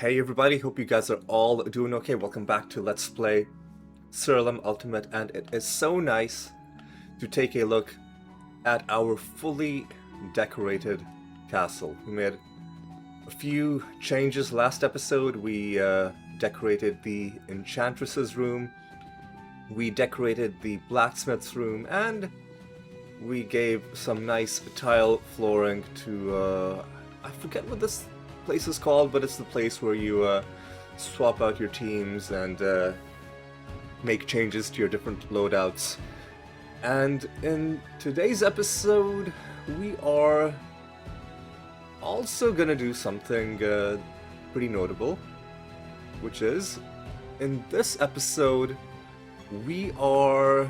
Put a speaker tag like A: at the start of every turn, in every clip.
A: Hey everybody, hope you guys are all doing okay. Welcome back to Let's Play Siralim Ultimate, and it is so nice to take a look at our fully decorated castle. We made a few changes last episode. We decorated the Enchantress's room, we decorated the blacksmith's room, and we gave some nice tile flooring to, I forget what this place is called, but it's the place where you swap out your teams and make changes to your different loadouts. And in today's episode, we are also gonna do something pretty notable, which is, in this episode, we are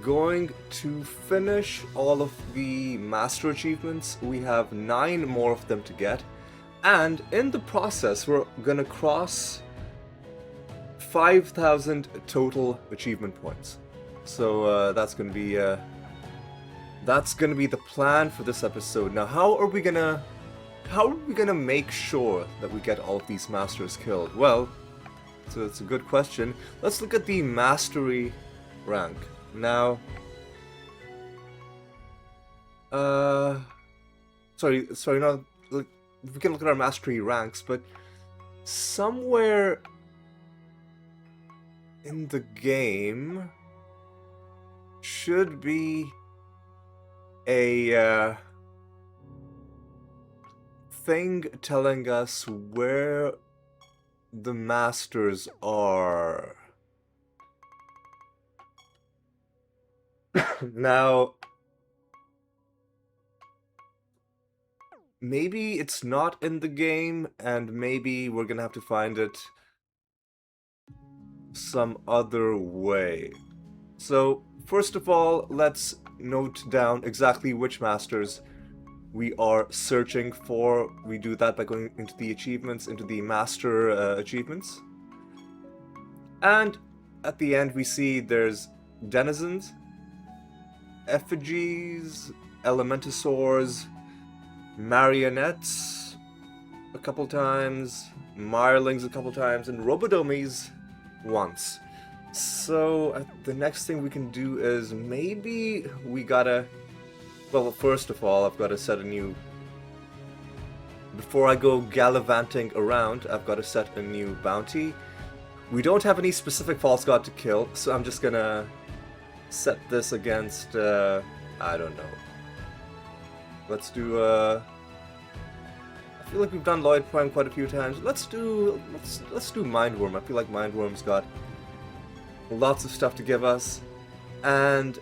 A: going to finish all of the master achievements. We have 9 more of them to get, and in the process we're gonna cross 5,000 total achievement points. So that's gonna be the plan for this episode. Now, how are we gonna make sure that we get all of these masters killed? Well, so it's a good question. Let's look at the mastery rank. Now, sorry, no, look, we can look at our mastery ranks, but somewhere in the game should be a thing telling us where the masters are. Now, maybe it's not in the game, and maybe we're gonna have to find it some other way. So, first of all, let's note down exactly which masters we are searching for. We do that by going into the achievements, into the master achievements. And at the end we see there's denizens, effigies, elementosaurs, marionettes a couple times, mirelings a couple times, and robodomies once. So the next thing we can do is maybe we gotta... Well, first of all, I've got to set a new... Before I go gallivanting around, I've got to set a new bounty. We don't have any specific false god to kill, so I'm just gonna set this against, I don't know. Let's do, I feel like we've done Lloyd Prime quite a few times. Let's do Mindworm. I feel like Mindworm's got lots of stuff to give us. And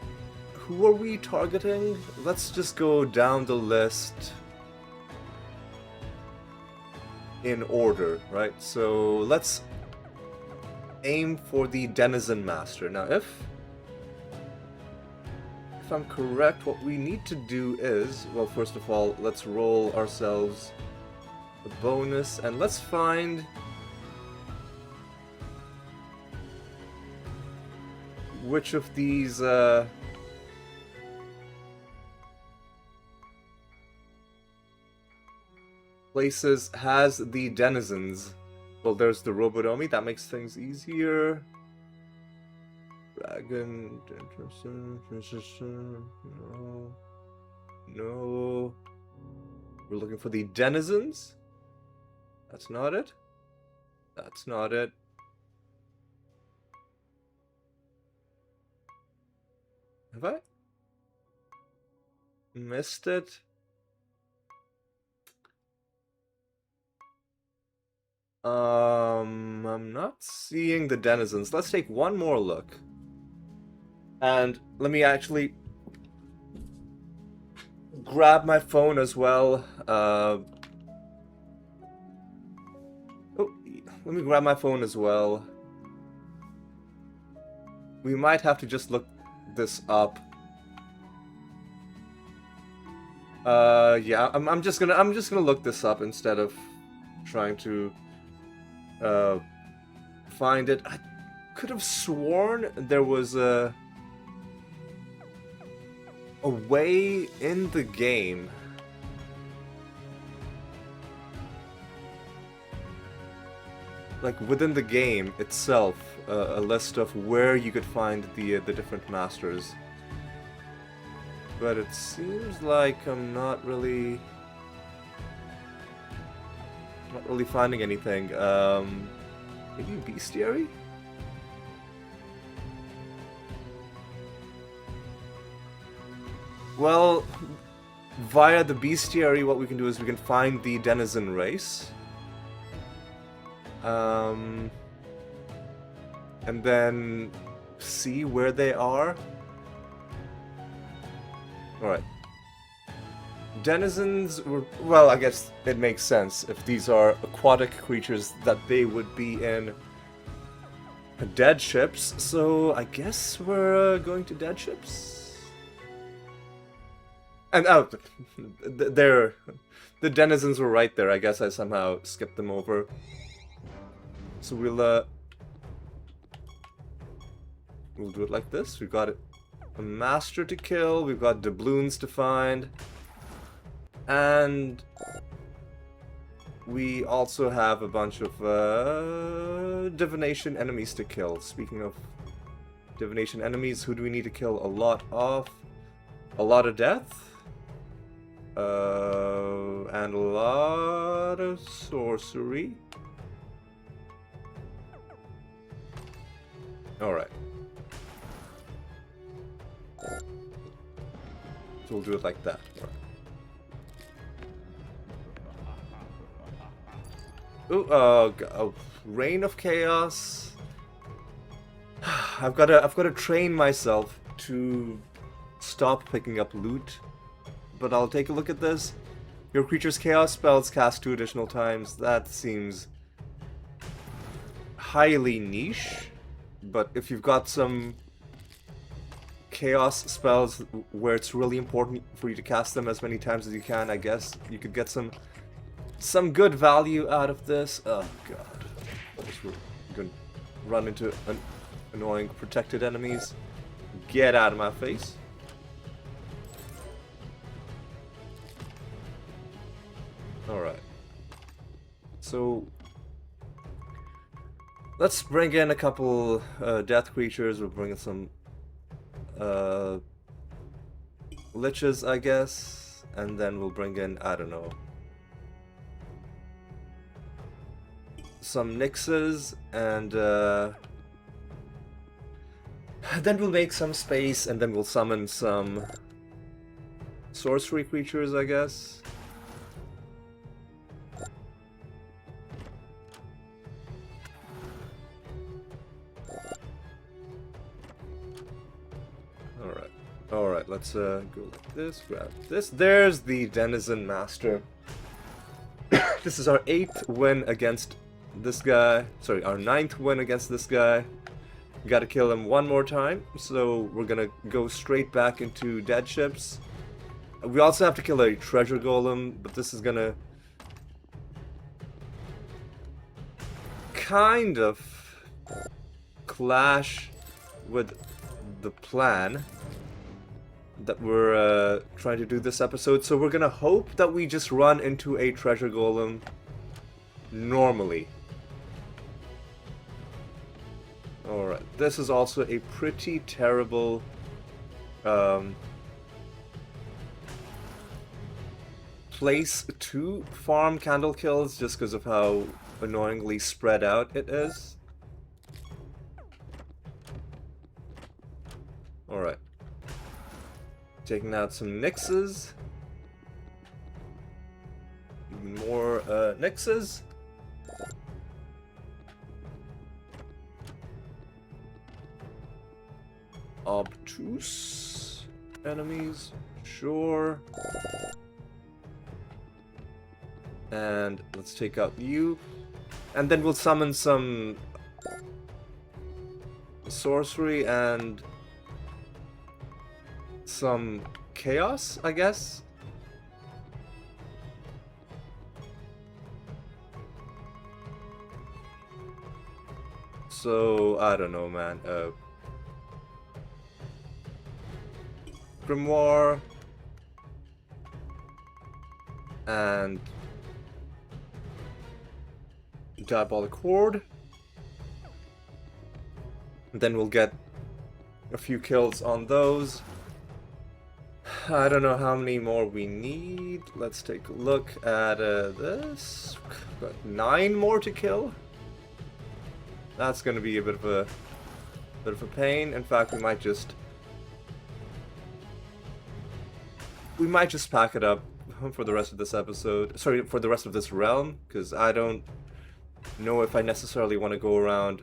A: who are we targeting? Let's just go down the list in order, right? So let's aim for the Denizen Master. Now, if I'm correct, what we need to do is, well, first of all, let's roll ourselves a bonus, and let's find which of these places has the denizens. Well, there's the Robodomi, that makes things easier. Dragon, no. We're looking for the denizens. That's not it. That's not it. Have I missed it? I'm not seeing the denizens. Let's take one more look. And let me actually grab my phone as well. Oh, let me grab my phone as well. We might have to just look this up. Yeah, I'm just gonna look this up instead of trying to find it. I could have sworn there was a way in the game like within the game itself, a list of where you could find the different masters. But it seems like I'm not really finding anything. Maybe bestiary? Well, via the bestiary, what we can do is we can find the denizen race. And then see where they are. Alright. Denizens were... well, I guess it makes sense. If these are aquatic creatures, that they would be in dead ships. So, I guess we're going to dead ships? And oh, the denizens were right there. I guess I somehow skipped them over. So we'll do it like this. We've got a master to kill. We've got doubloons to find, and we also have a bunch of divination enemies to kill. Speaking of divination enemies, who do we need to kill? A lot of death. And a lot of sorcery. Alright. So we'll do it like that. Right. Ooh, Reign of Chaos. I've got to train myself to stop picking up loot. But I'll take a look at this. Your creature's chaos spells cast 2 additional times. That seems highly niche. But if you've got some chaos spells where it's really important for you to cast them as many times as you can, I guess you could get some good value out of this. Oh god. We're going to run into annoying protected enemies. Get out of my face. Alright. So let's bring in a couple death creatures. We'll bring in some liches, I guess. And then we'll bring in, I don't know, some nixes. And then we'll make some space. And then we'll summon some sorcery creatures, I guess. Alright, let's go like this, grab this. There's the Denizen Master. This is our 8th win against this guy. Sorry, our 9th win against this guy. We gotta kill him one more time, so we're gonna go straight back into dead ships. We also have to kill a treasure golem, but this is gonna kind of clash with the plan that we're trying to do this episode. So we're gonna hope that we just run into a treasure golem normally. Alright, this is also a pretty terrible place to farm candle kills just because of how annoyingly spread out it is. Alright. Taking out some nixes. Even more nixes. Obtuse enemies, sure. And let's take out you. And then we'll summon some sorcery and some chaos, I guess. So, I don't know, man. Grimoire and Diabolic Horde. Then we'll get a few kills on those. I don't know how many more we need. Let's take a look at this. Got 9 more to kill. That's going to be a bit of a pain. In fact, we might just pack it up for the rest of this episode. Sorry, for the rest of this realm, because I don't know if I necessarily want to go around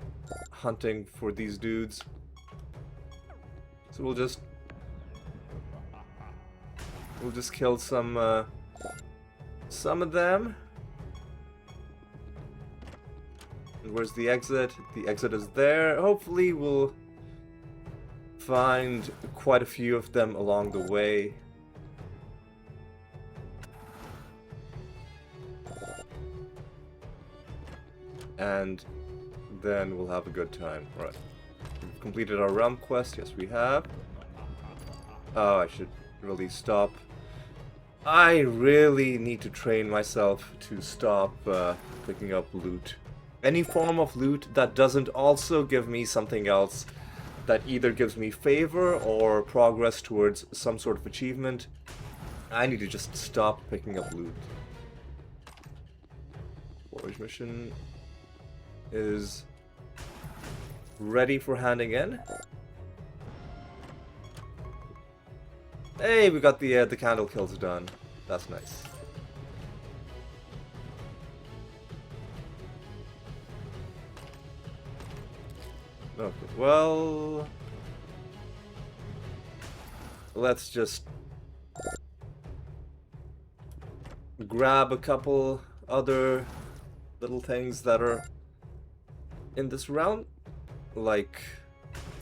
A: hunting for these dudes. So we'll just kill some of them. And where's the exit? The exit is there. Hopefully we'll find quite a few of them along the way. And then we'll have a good time. Right. We've completed our realm quest. Yes, we have. Oh, I should really stop. I really need to train myself to stop picking up loot. Any form of loot that doesn't also give me something else that either gives me favor or progress towards some sort of achievement, I need to just stop picking up loot. Forage mission is ready for handing in. Hey, we got the candle kills done. That's nice. Okay, well, let's just grab a couple other little things that are in this round, like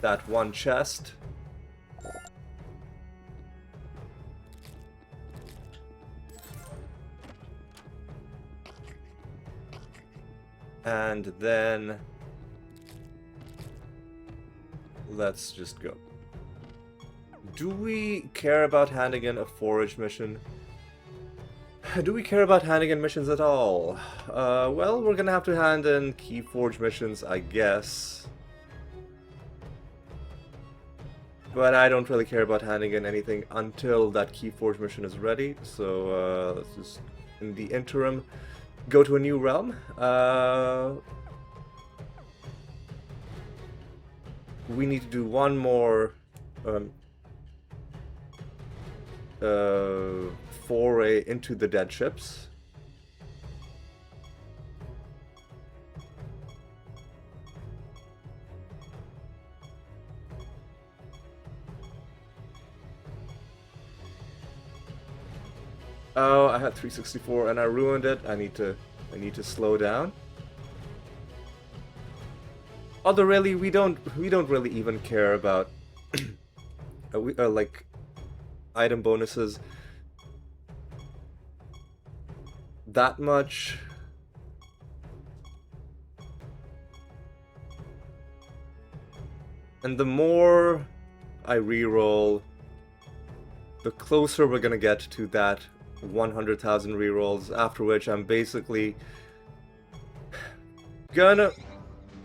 A: that one chest. And then let's just go. Do we care about handing in a forage mission? Do we care about handing in missions at all? Well, we're gonna have to hand in key forge missions, I guess. But I don't really care about handing in anything until that key forge mission is ready. So let's just, in the interim, go to a new realm. We need to do one more foray into the dead ships. Oh, I had 364 and I ruined it. I need to slow down. Although really, we don't really even care about like item bonuses that much. And the more I reroll, the closer we're gonna get to that 100,000 rerolls, after which I'm basically gonna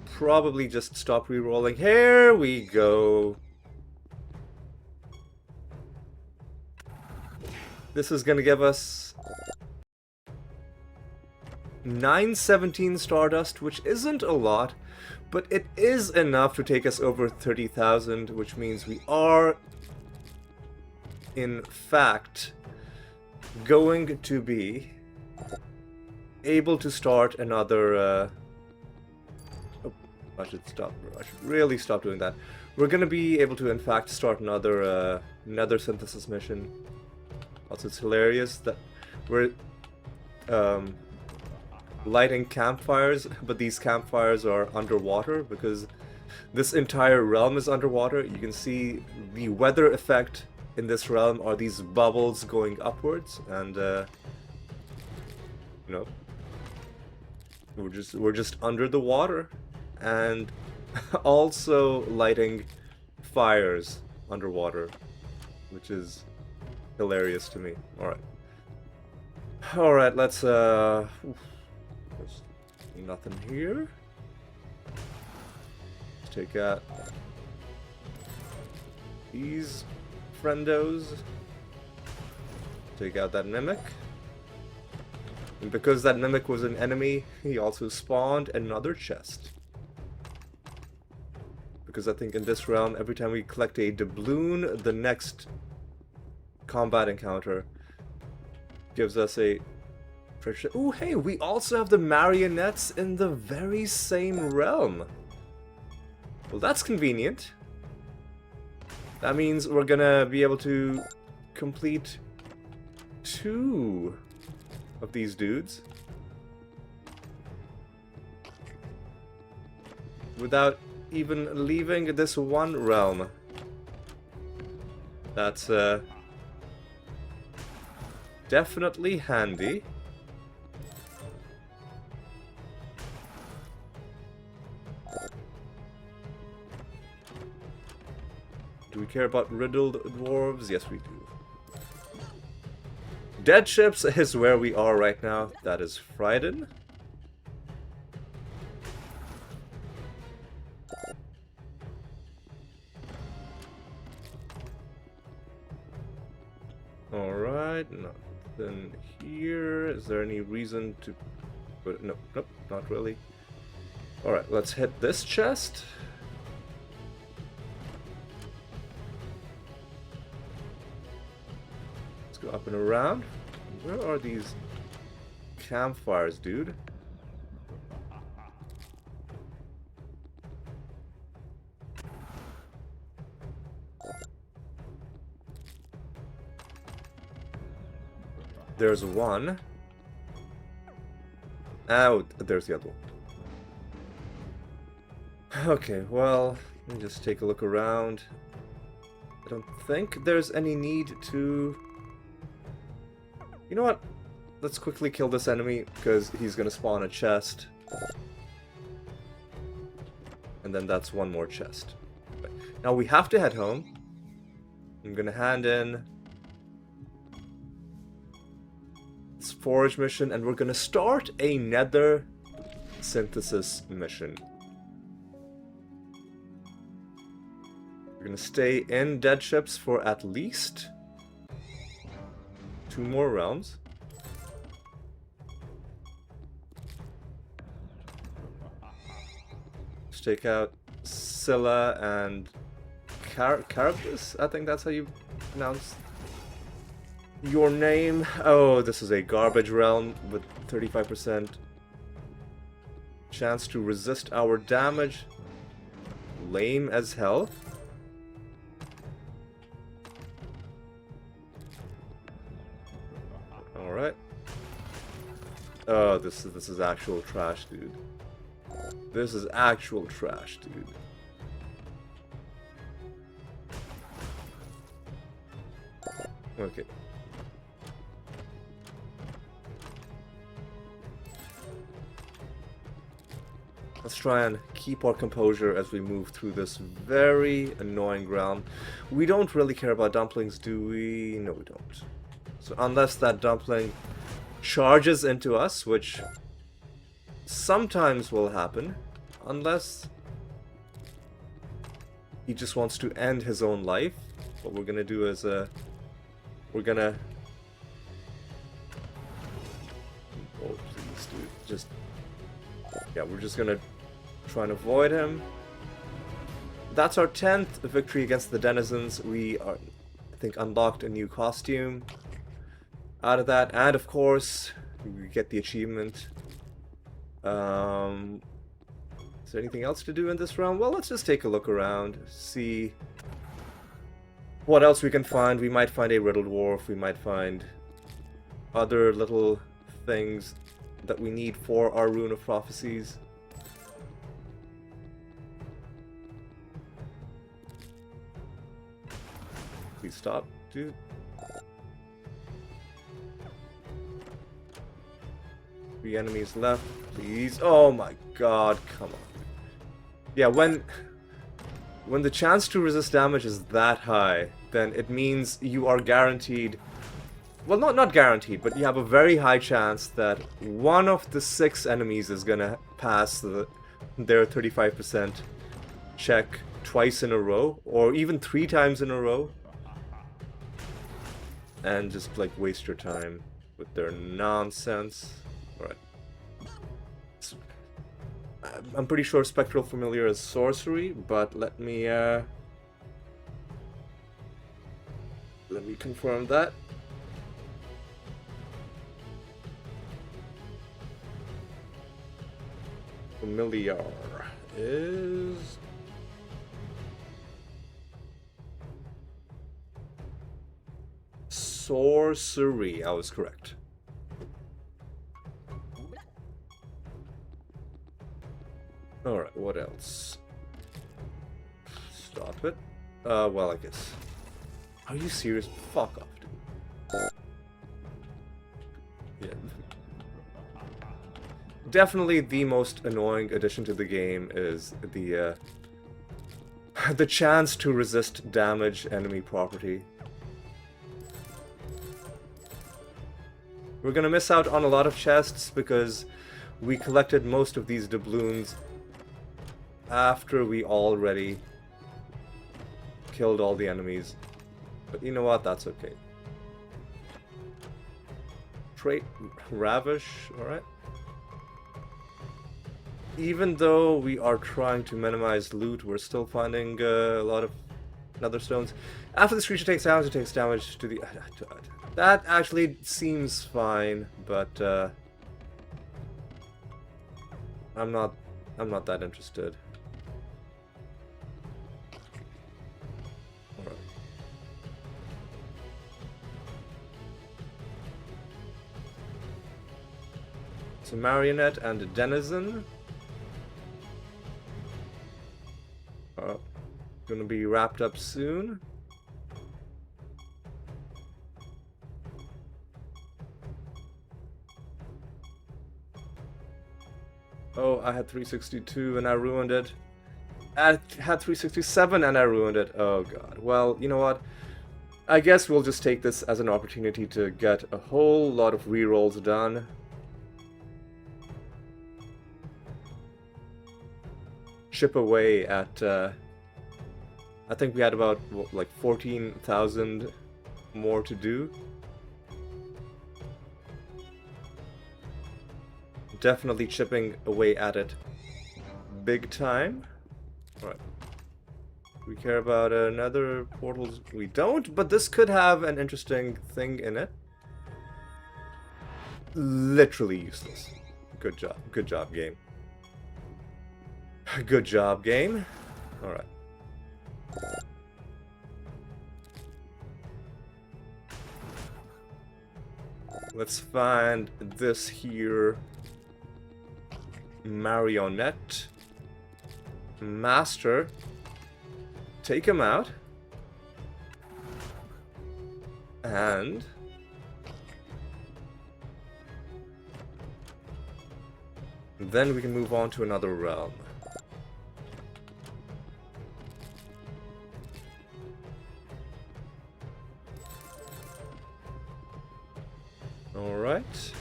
A: probably just stop rerolling. Here we go. This is gonna give us 917 Stardust, which isn't a lot, but it is enough to take us over 30,000, which means we are, in fact, going to be able to start another oh, I should really stop doing that. We're gonna be able to in fact start another nether synthesis mission. Also, it's hilarious that we're lighting campfires, but these campfires are underwater because this entire realm is underwater. You can see the weather effect in this realm are these bubbles going upwards, and you know, we're just under the water, and also lighting fires underwater, which is hilarious to me. All right, let's there's nothing here. Let's take out these friendos. Take out that mimic. And because that mimic was an enemy, he also spawned another chest. Because I think in this round, every time we collect a doubloon, the next combat encounter gives us a treasure. Ooh, hey, we also have the marionettes in the very same realm. Well, that's convenient. That means we're gonna be able to complete 2 of these dudes without even leaving this one realm. That's definitely handy. Do we care about riddled dwarves? Yes, we do. Dead ships is where we are right now. That is Frieden. Alright, nothing here. Is there any reason to put... Nope, nope, not really. Alright, let's hit this chest. Let's go up and around. Where are these campfires, dude? There's one. Oh, there's the other one. Okay, well, let me just take a look around. I don't think there's any need to... You know what? Let's quickly kill this enemy, because he's gonna spawn a chest. And then that's one more chest. Now we have to head home. I'm gonna hand in this forage mission, and we're gonna start a nether synthesis mission. We're gonna stay in dead ships for at least 2 more realms. Let's take out Scylla and Charybdis. I think that's how you pronounce your name. Oh, this is a garbage realm with 35% chance to resist our damage. Lame as hell. Alright. Oh, this is actual trash, dude. This is actual trash, dude. Okay. Let's try and keep our composure as we move through this very annoying ground. We don't really care about dumplings, do we? No, we don't. So unless that dumpling charges into us, which sometimes will happen, unless he just wants to end his own life, what we're gonna do is we're gonna... Oh, please, dude. Just... Yeah, we're just gonna try and avoid him. That's our 10th victory against the denizens. We are, I think, unlocked a new costume out of that. And, of course, we get the achievement. Is there anything else to do in this round? Well, let's just take a look around. See what else we can find. We might find a riddle dwarf. We might find other little things that we need for our Rune of Prophecies. Please stop, dude. Three enemies left, please. Oh my god, come on. Yeah, when the chance to resist damage is that high, then it means you are guaranteed... Well, not guaranteed, but you have a very high chance that one of the 6 enemies is gonna pass their 35% check twice in a row, or even 3 times in a row, and just like waste your time with their nonsense. Alright. I'm pretty sure Spectral Familiar is sorcery, but let me confirm that. Familiar is sorcery. I was correct. Alright, what else? Stop it. Well, I guess. Are you serious? Fuck off, dude. Yeah. Definitely the most annoying addition to the game is the the chance to resist damage enemy property. We're gonna miss out on a lot of chests because we collected most of these doubloons after we already killed all the enemies. But you know what? That's okay. Trait Ravish, alright. Even though we are trying to minimize loot, we're still finding a lot of nether stones. After this creature takes damage, it takes damage to the... That actually seems fine, but I'm not that interested. Alright. So Marionette and a Denizen are gonna be wrapped up soon. Oh, I had 362 and I ruined it. I had 367 and I ruined it. Oh god. Well, you know what? I guess we'll just take this as an opportunity to get a whole lot of rerolls done. Chip away at, I think we had about, what, like 14,000 more to do. Definitely chipping away at it big time. Alright. We care about another portals. We don't, but this could have an interesting thing in it. Literally useless. Good job. Good job, game. Good job, game. Alright. Let's find this here. Marionette. Master. Take him out. And... then we can move on to another realm. Alright.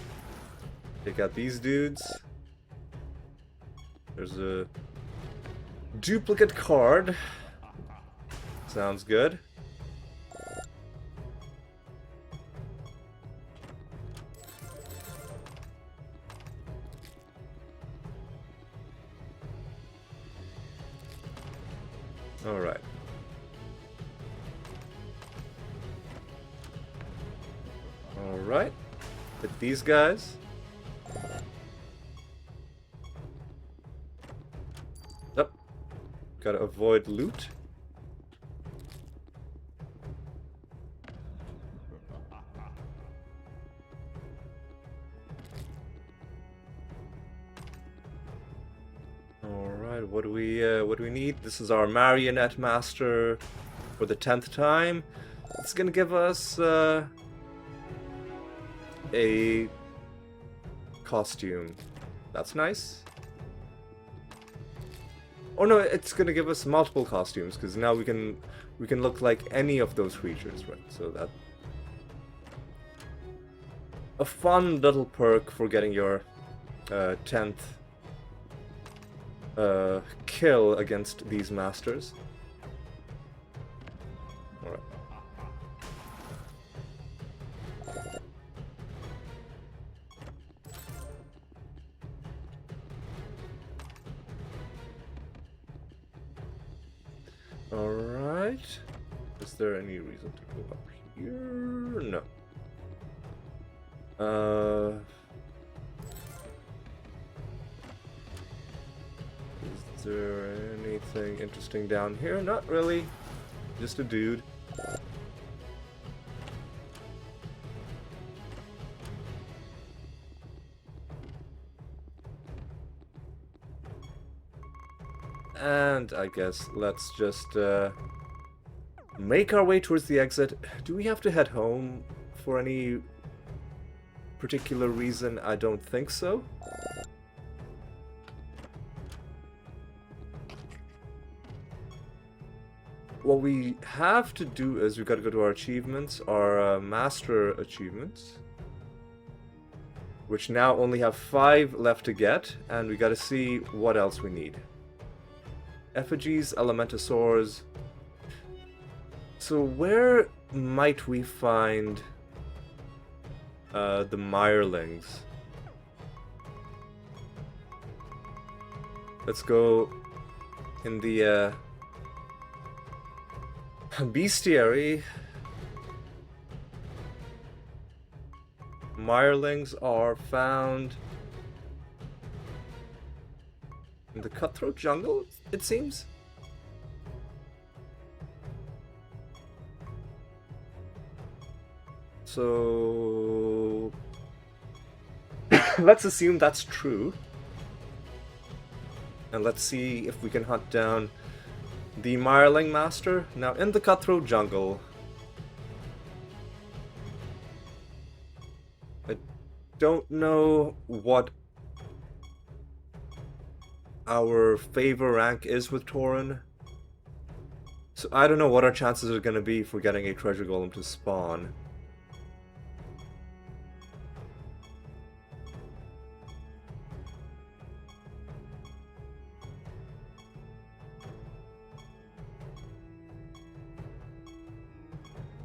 A: Take out these dudes. There's a duplicate card. Sounds good. Alright. Alright. Hit these guys. Yep. Gotta avoid loot. Alright, what do we need? This is our Marionette Master for the 10th time. It's gonna give us a costume. That's nice. Oh no, it's gonna give us multiple costumes because now we can look like any of those creatures, right? So that a fun little perk for getting your 10th kill against these masters. Alright. Alright. Is there any reason to go up here? No. Is there anything interesting down here? Not really. Just a dude. And I guess let's just make our way towards the exit. Do we have to head home for any particular reason? I don't think so. What we have to do is we gotta go to our achievements, our master achievements, which now only have 5 left to get, and we gotta see what else we need. Effigies, Elementosaurs. So where might we find the Mirelings? Let's go in the bestiary. Mirelings are found in the Cutthroat Jungle, it seems. So let's assume that's true. And let's see if we can hunt down the Mireling Master. Now, in the Cutthroat Jungle, I don't know what our favor rank is with Tauren. So I don't know what our chances are going to be for getting a treasure golem to spawn.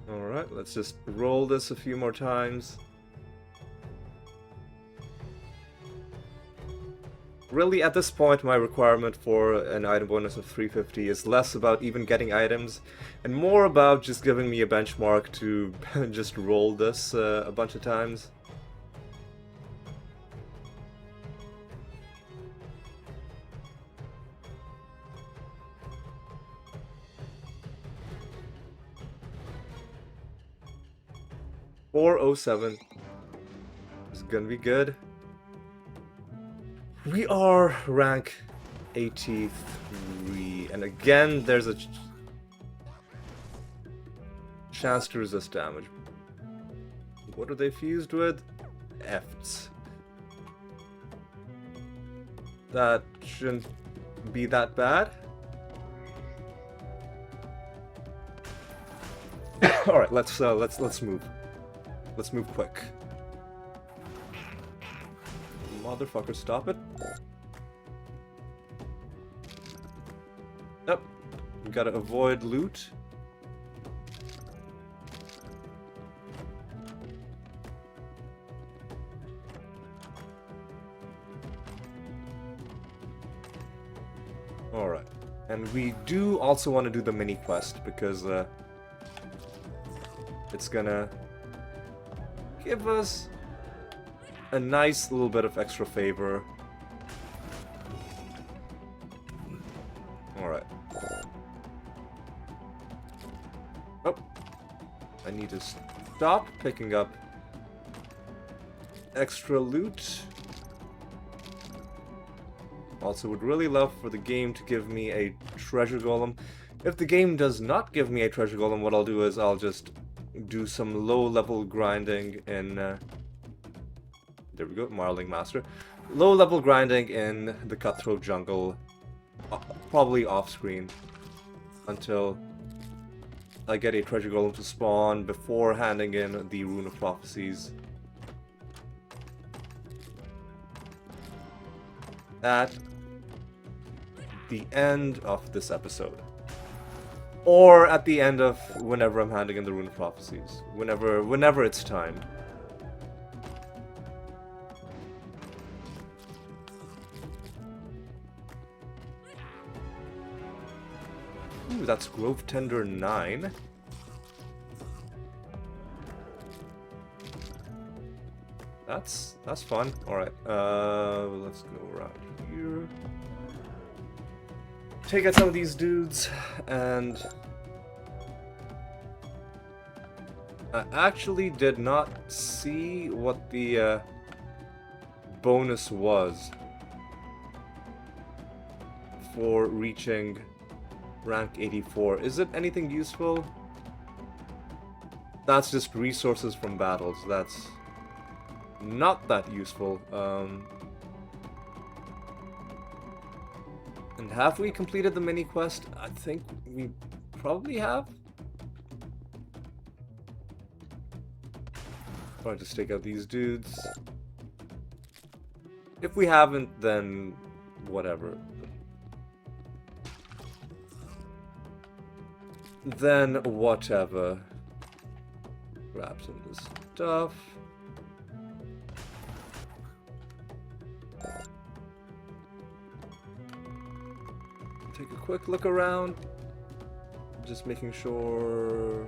A: Alright, let's just roll this a few more times. Really, at this point, my requirement for an item bonus of 350 is less about even getting items, and more about just giving me a benchmark to just roll this a bunch of times. .407 is gonna be good. We are rank 83, and again there's a chance to resist damage. What are they fused with? Efts. That shouldn't be that bad. All right, let's move. Let's move quick. Motherfucker, stop it. Yep. We gotta avoid loot. Alright. And we do also want to do the mini quest because it's gonna give us a nice little bit of extra favor. Alright. Oh. I need to stop picking up extra loot. Also would really love for the game to give me a treasure golem. If the game does not give me a treasure golem, what I'll do is I'll just do some low-level grinding in... there we go, Marling Master. Low-level grinding in the Cutthroat Jungle, probably off-screen, until I get a treasure golem to spawn before handing in the Rune of Prophecies. That the end of this episode. Or at the end of whenever I'm handing in the Rune of Prophecies. Whenever it's timed. Ooh, that's Grove Tender 9. That's fun. Alright, let's go around here. Take out some of these dudes, and I actually did not see what the bonus was for reaching rank 84. Is it anything useful? That's just resources from battles. That's not that useful. And have we completed the mini quest? I think we probably have. Or just take out these dudes. If we haven't, then whatever. Then whatever. Grab some of this stuff. Take a quick look around. Just making sure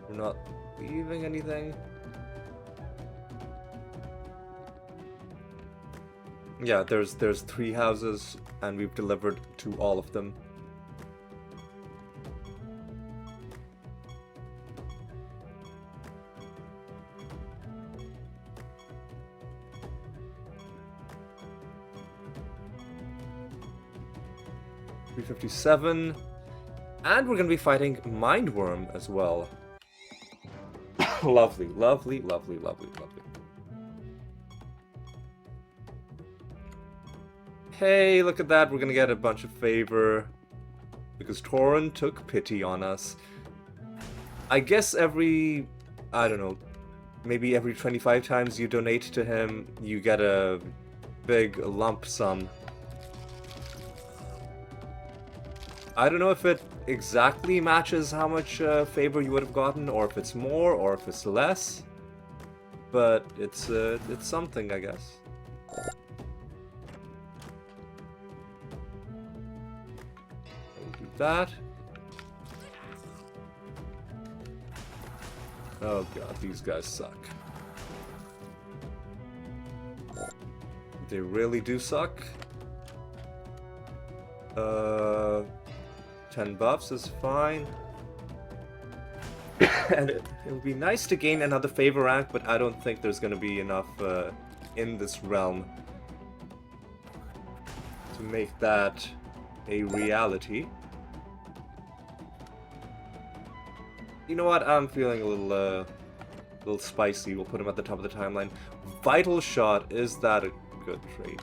A: we're not leaving anything. Yeah, there's 3 houses, and we've delivered to all of them. $357, and we're gonna be fighting Mindworm as well. Lovely, lovely, lovely, lovely, lovely. Hey, look at that, we're gonna get a bunch of favor because Torin took pity on us. I guess every, I don't know, maybe every 25 times you donate to him, you get a big lump sum. I don't know if it exactly matches how much favor you would have gotten, or if it's more, or if it's less. But it's something, I guess. I'll do that. Oh god, these guys suck. They really do suck. 10 buffs is fine. And it would be nice to gain another favor rank, but I don't think there's going to be enough in this realm to make that a reality. You know what? I'm feeling a little spicy. We'll put him at the top of the timeline. Vital Shot, is that a good trait?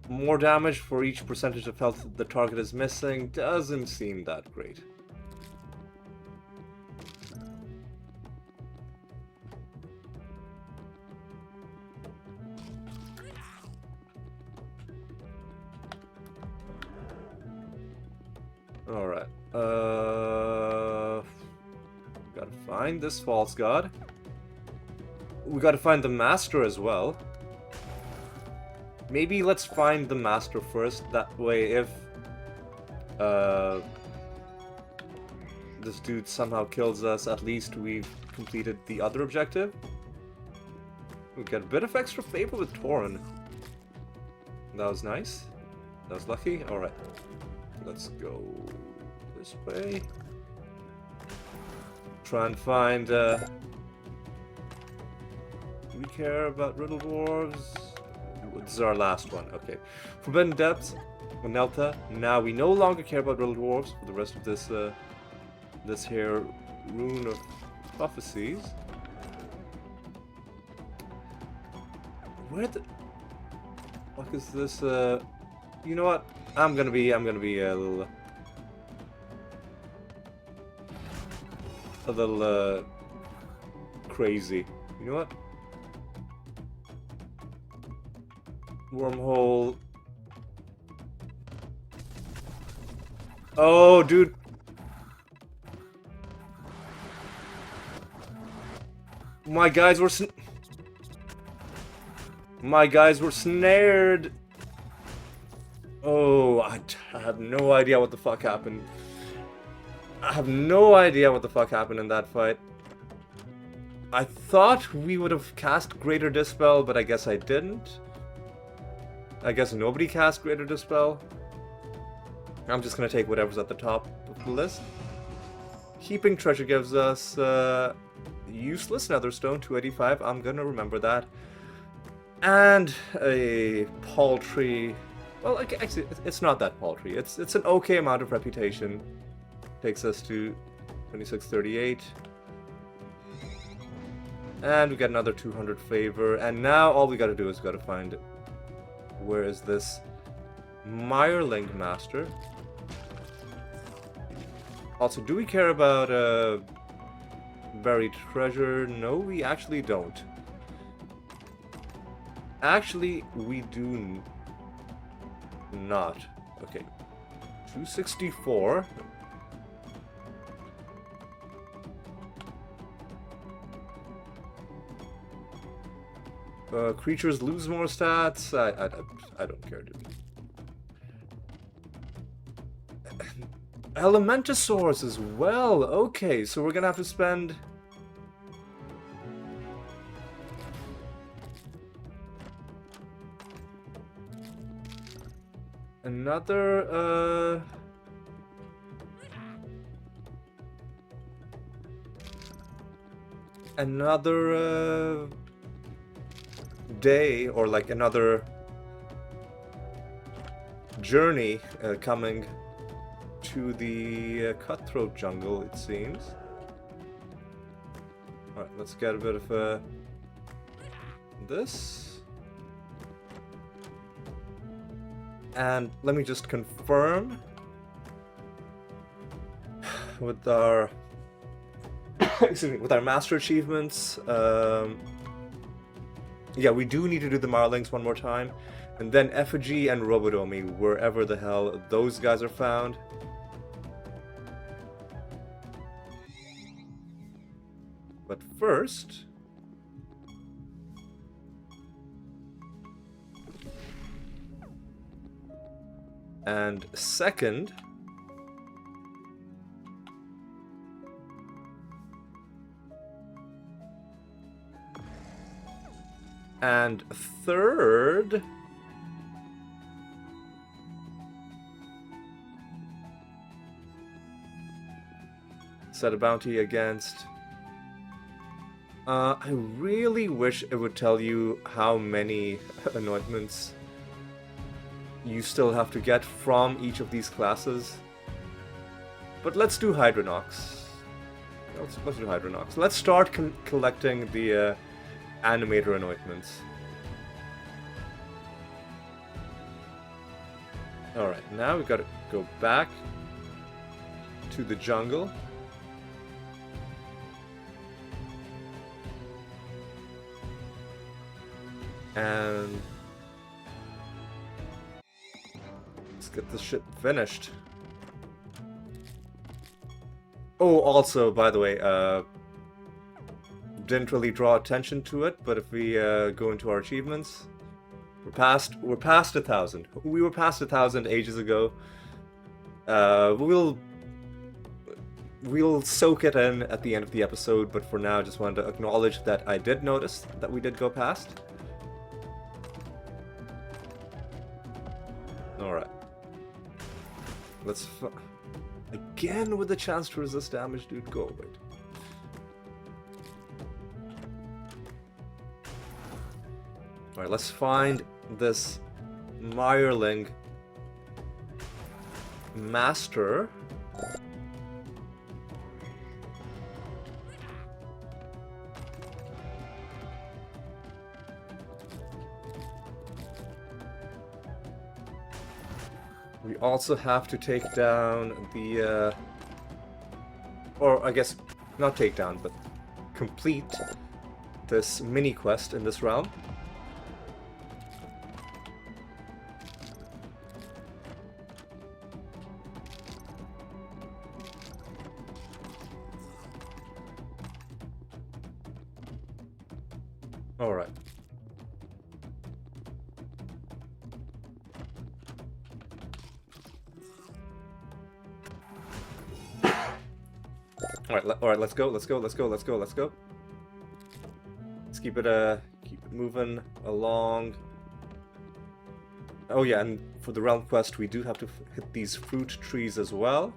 A: More damage for each percentage of health the target is missing doesn't seem that great. Alright. Gotta find this false god. We gotta find the master as well. Maybe let's find the master first, that way if this dude somehow kills us, at least we've completed the other objective. We got a bit of extra favor with Torin. That was nice. That was lucky. Alright. Let's go this way. Try and find... Do we care about Riddle Dwarves? This is our last one, okay. Forbidden Depths, Nelta. Now we no longer care about Riddle Dwarves for the rest of this this here Rune of Prophecies. Where the fuck is this? You know what? I'm gonna be a little crazy. You know what? Wormhole. Oh, dude. My guys were snared. Oh, I have no idea what the fuck happened. I have no idea what the fuck happened in that fight. I thought we would have cast Greater Dispel, but I guess I didn't. I guess nobody cast Greater Dispel. I'm just gonna take whatever's at the top of the list. Heaping Treasure gives us useless Netherstone, 285. I'm gonna remember that. And a paltry... Well, actually, it's not that paltry. It's an okay amount of reputation. Takes us to 2638. And we get another 200 favor. And now all we gotta do is gotta find... Where is this Mirelink Master? Also, do we care about buried treasure? No, we actually don't. Actually, we do not. Okay. 264. Creatures lose more stats. I don't care, dude. Elementosaurs as well. Okay, so we're gonna have to spend... Another day, or like another journey coming to the cutthroat jungle, it seems. Alright, let's get a bit of this. And let me just confirm with our excuse me, with our master achievements. Yeah, we do need to do the Marlings one more time. And then Effigy and Robodomi, wherever the hell those guys are found. But first... And second... And third... Set a bounty against... I really wish it would tell you how many anointments you still have to get from each of these classes. But let's do Hydronox. Let's do Hydronox. Let's start collecting the animator anointments. Alright, now we've got to go back to the jungle. And let's get this shit finished. Oh, also, by the way, didn't really draw attention to it, but if we go into our achievements, we're past 1,000. We were past 1,000 ages ago. We'll soak it in at the end of the episode, but for now, I just wanted to acknowledge that I did notice that we did go past. Alright. Let's again with the chance to resist damage, dude. Go away. Alright, let's find this Mirelink Master. We also have to take down the, or I guess not take down, but complete this mini quest in this realm. Alright. Alright, let's go. Let's keep it moving along. Oh yeah, and for the realm quest we do have to hit these fruit trees as well.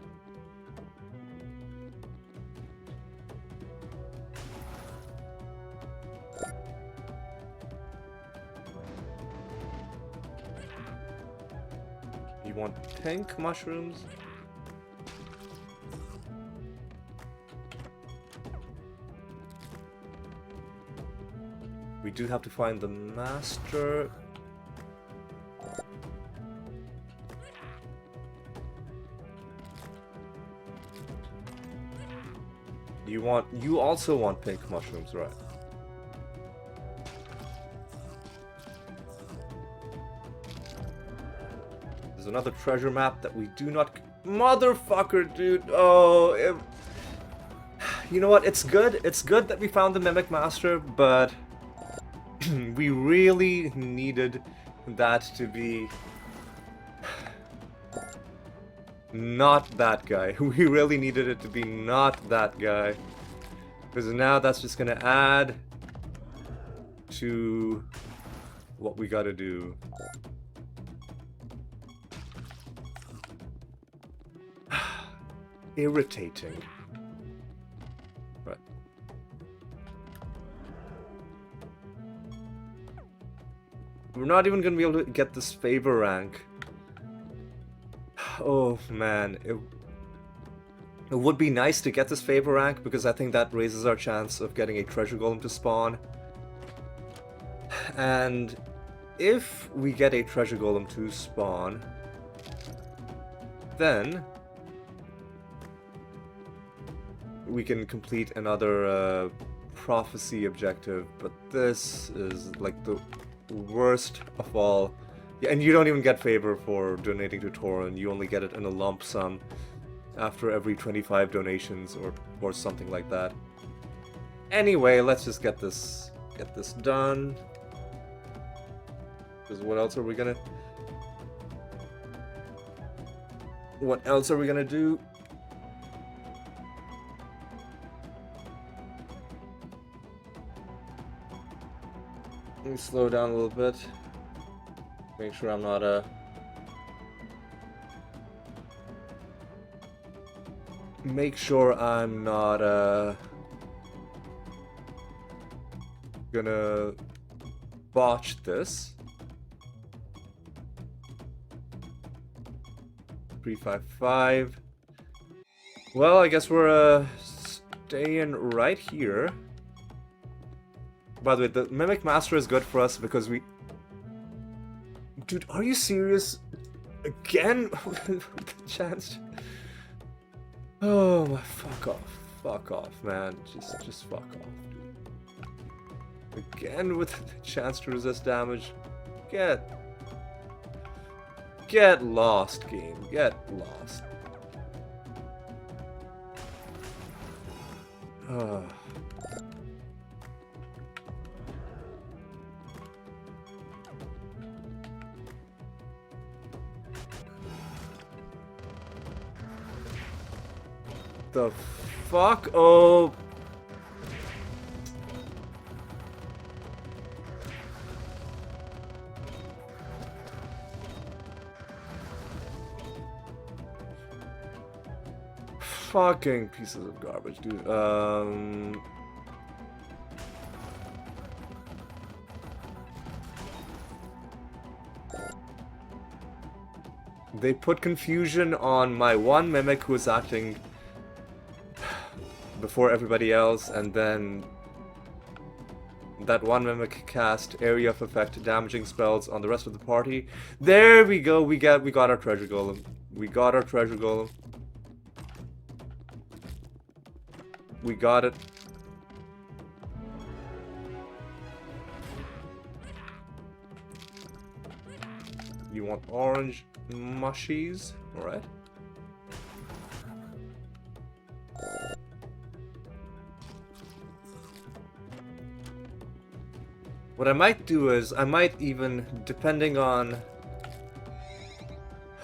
A: You want pink mushrooms? We do have to find the master. You also want pink mushrooms, right? There's another treasure map that we do not... Motherfucker, dude! Oh, you know what? It's good. It's good that we found the Mimic Master, but we really needed that to be not that guy. We really needed it to be not that guy. Because now that's just gonna add to what we gotta do. Irritating. Right. We're not even gonna be able to get this favor rank. Oh man, it would be nice to get this favor rank because I think that raises our chance of getting a treasure golem to spawn. And if we get a treasure golem to spawn, then we can complete another prophecy objective, but this is like the worst of all. Yeah, and you don't even get favor for donating to Torin. You only get it in a lump sum after every 25 donations or something like that. Anyway, let's just get this done. Because what else are we gonna do? Let me slow down a little bit. Make sure I'm not make sure I'm not gonna botch this. 355. Well, I guess we're staying right here. By the way, the Mimic Master is good for us because we... Dude, are you serious? Again? The chance? Oh my, fuck off. Fuck off, man. Just fuck off, dude. Again with the chance to resist damage. Get lost, game. Get lost. The fuck? Oh. Fucking pieces of garbage, dude. They put confusion on my one mimic who was acting before everybody else, and then that one mimic cast area of effect damaging spells on the rest of the party. There we go. We got our treasure golem. We got our treasure golem. We got it. You want orange mushies? All right. What I might do is, I might even, depending on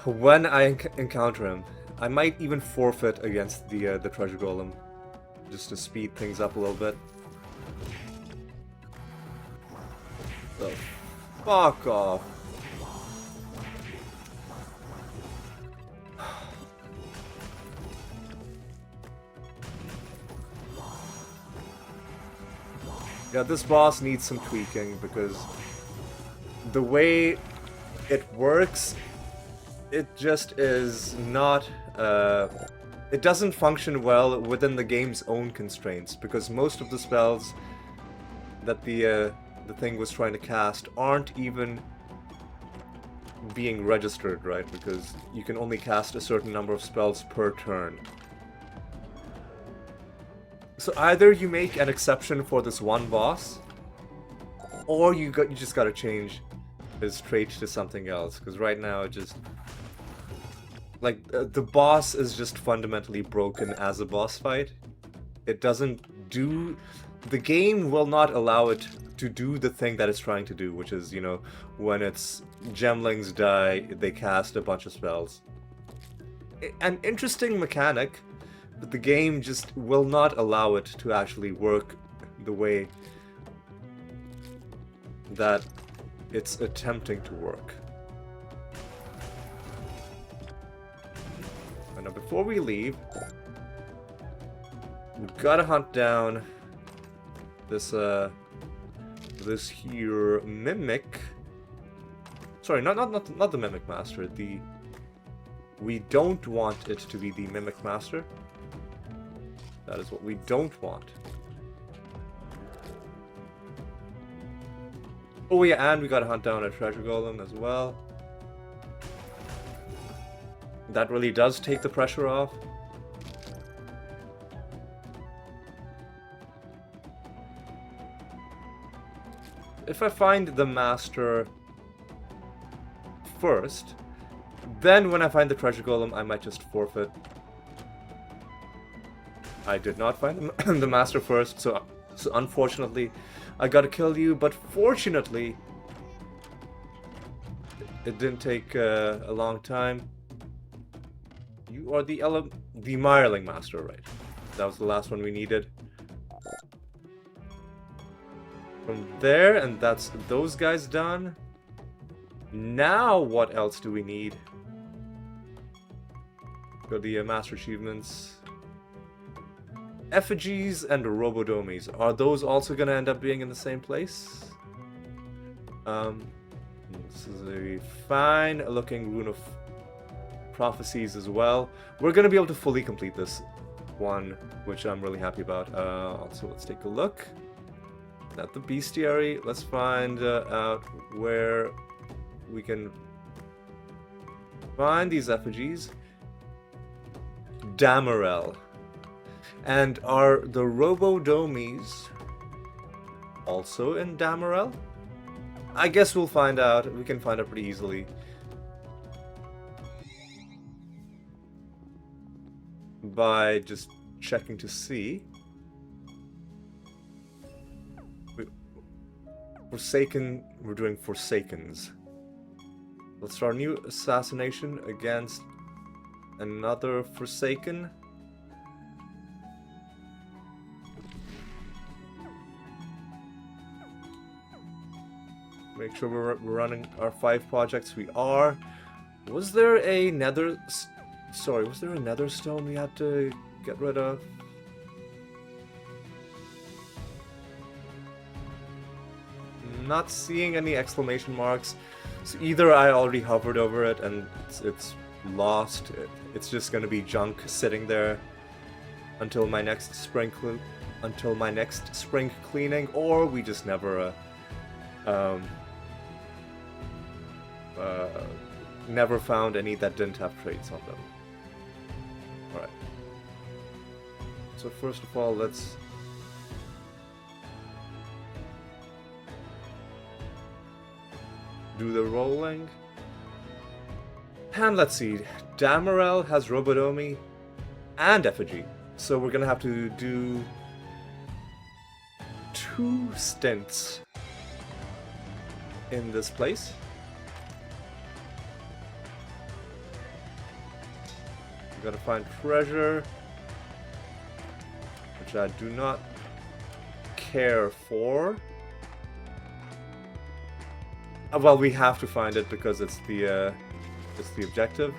A: when I encounter him, I might even forfeit against the treasure golem, just to speed things up a little bit. So, fuck off. Yeah, this boss needs some tweaking because the way it works, it just is not, it doesn't function well within the game's own constraints, because most of the spells that the thing was trying to cast aren't even being registered, right? Because you can only cast a certain number of spells per turn. So either you make an exception for this one boss, or you just gotta change his trait to something else. Because right now it just, like, the boss is just fundamentally broken as a boss fight. It doesn't do, the game will not allow it to do the thing that it's trying to do, which is, you know, when its gemlings die, they cast a bunch of spells. An interesting mechanic. But the game just will not allow it to actually work the way that it's attempting to work. And now before we leave, we've gotta hunt down this this here mimic. Sorry, not the mimic master. We don't want it to be the mimic master. That is what we don't want. Oh yeah, and we gotta hunt down a treasure golem as well. That really does take the pressure off. If I find the master first, then when I find the treasure golem, I might just forfeit. I did not find the master first, so unfortunately I gotta kill you, but fortunately it didn't take a long time. You are the Mirling master, right? That was the last one we needed. From there, and that's those guys done. Now what else do we need? Go to the master achievements. Effigies and Robodomies. Are those also going to end up being in the same place? This is a fine looking Rune of Prophecies as well. We're going to be able to fully complete this one, which I'm really happy about. Also, let's take a look at the bestiary. Let's find out where we can find these effigies. Damarel. And are the Robodomies also in Damarel? I guess we'll find out. We can find out pretty easily. By just checking to see. Forsaken, we're doing Forsakens. Let's start a new assassination against another Forsaken. Make sure we're running our 5 projects. We are. Was there a nether... Sorry, was there a nether stone we had to get rid of? Not seeing any exclamation marks. So either I already hovered over it and it's lost. It's just going to be junk sitting there until my next spring cleaning, or we just never never found any that didn't have traits on them. Alright. So first of all, let's do the rolling. And let's see, Damarel has Robodomy and Effigy. So we're gonna have to do 2 stints in this place. We gotta find treasure, which I do not care for. Well, we have to find it because it's the objective.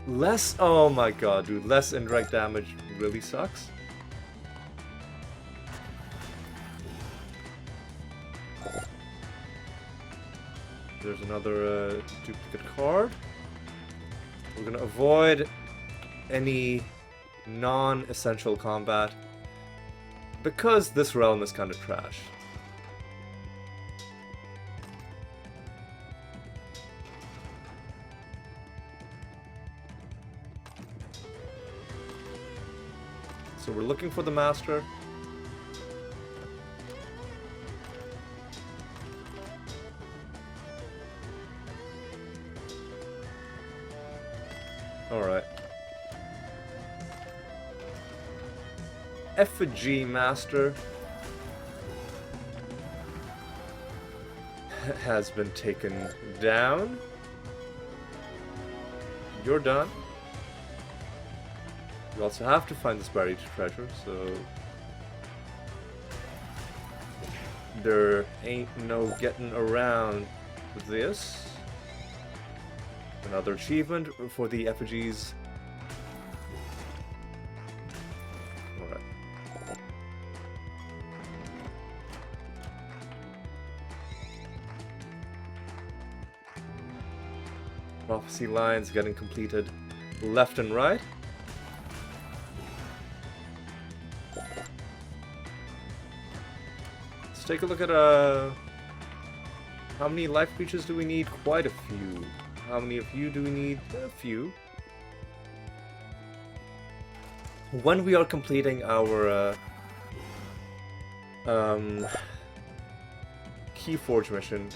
A: Less, oh my god, dude, less indirect damage really sucks. There's another duplicate card. We're gonna avoid any non-essential combat because this realm is kind of trash. So we're looking for the master. Alright. Effigy master has been taken down. You're done. We also have to find this buried treasure, so there ain't no getting around with this. Another achievement for the effigies. Alright. Prophecy lines getting completed left and right. Let's take a look at how many life creatures do we need? Quite a few. How many of you do we need? A few. When we are completing our Keyforge mission,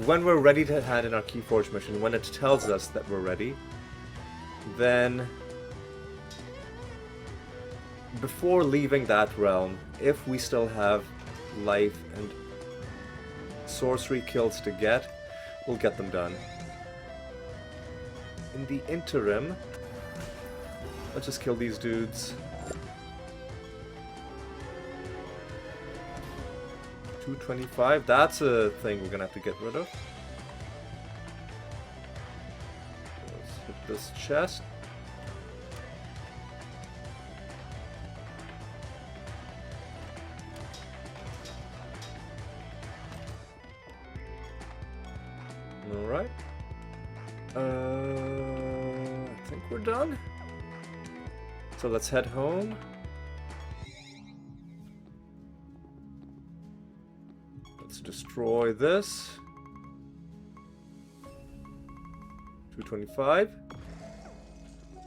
A: when we're ready to hand in our Keyforge mission, when it tells us that we're ready, then before leaving that realm, if we still have life and sorcery kills to get, we'll get them done. In the interim, let's just kill these dudes. 225, that's a thing we're gonna have to get rid of. Let's hit this chest. Alright. I think we're done. So let's head home. Let's destroy this. 225.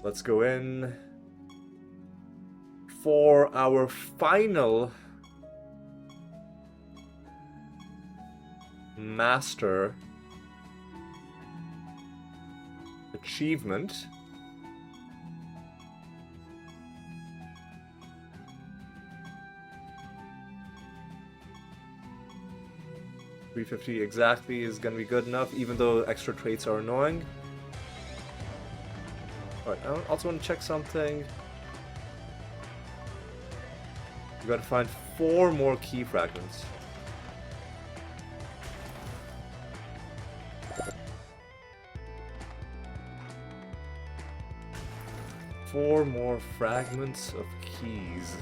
A: Let's go in for our final master achievement. $350 exactly is gonna be good enough, even though extra traits are annoying. Alright, I also want to check something. We gotta find 4 more key fragments. Four more fragments of keys.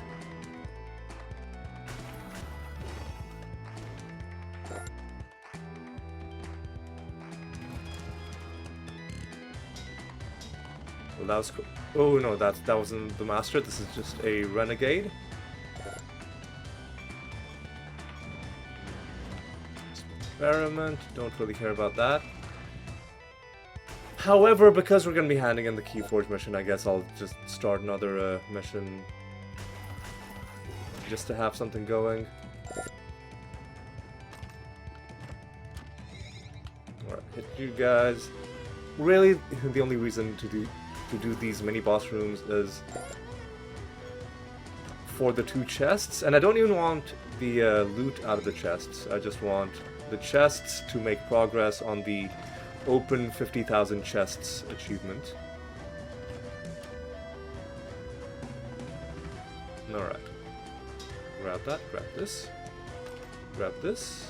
A: Well, that was cool. Oh no, that wasn't the master. This is just a renegade. Experiment. Don't really care about that. However, because we're going to be handing in the Keyforge mission, I guess I'll just start another mission just to have something going. Alright, hit you guys. Really, the only reason to do these mini boss rooms is for the 2 chests, and I don't even want the loot out of the chests. I just want the chests to make progress on the open 50,000 chests achievement. Alright. Grab that, grab this. Grab this.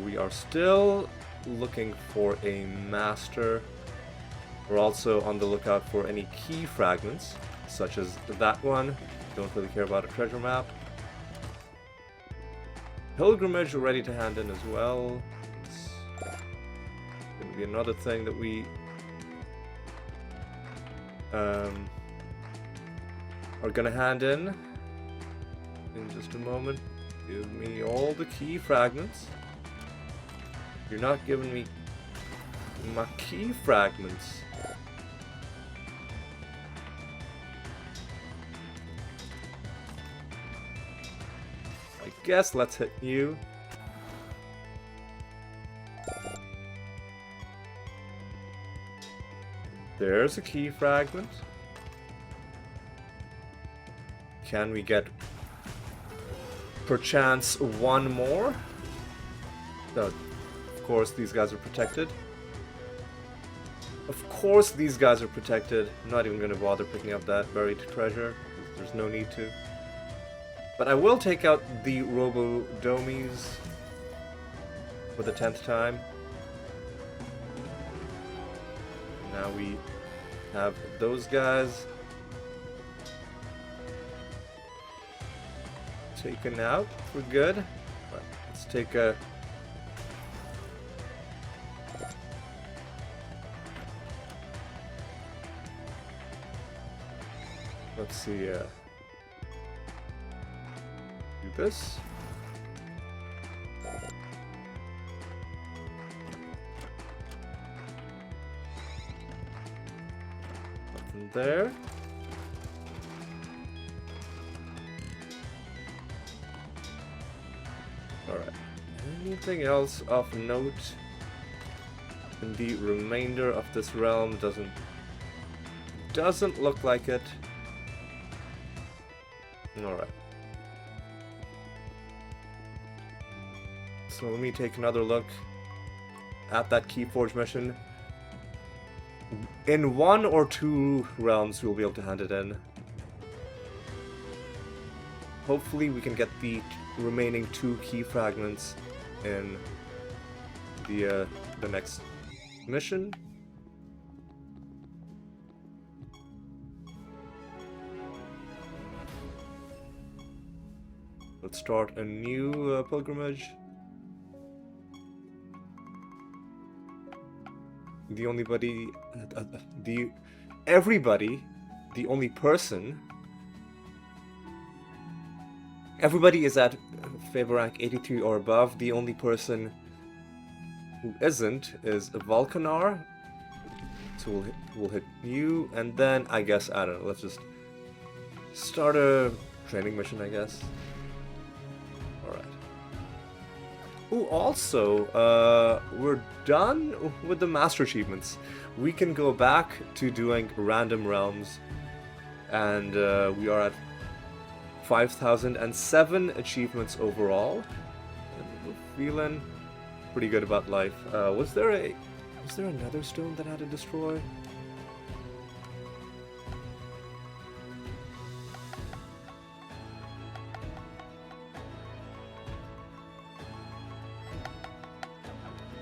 A: We are still looking for a master. We're also on the lookout for any key fragments, such as that one. Don't really care about a treasure map. Pilgrimage ready to hand in as well. It's gonna be another thing that we are gonna hand in just a moment. Give me all the key fragments. You're not giving me my key fragments. I guess let's hit you. There's a key fragment. Can we get perchance one more? No, of course these guys are protected. Of course these guys are protected. I'm not even going to bother picking up that buried treasure. There's no need to. But I will take out the Robo-Domies for the 10th time. Now we have those guys taken out for good. Right, let's take a... Let's see, do this. Nothing there. Alright. Anything else of note in the remainder of this realm? Doesn't look like it. Alright. So let me take another look at that Keyforge mission. In 1 or 2 realms we'll be able to hand it in. Hopefully we can get the remaining 2 key fragments in the next mission. Let's start a new pilgrimage. The only person. Everybody is at favor rank 83 or above. The only person who isn't is Vulcanar. So we'll hit you, and then I guess, I don't know, let's just start a training mission, I guess. Alright. Oh, also, we're done with the master achievements. We can go back to doing random realms, and we are at 5,007 achievements overall. And we're feeling pretty good about life. Was there another stone that I had to destroy?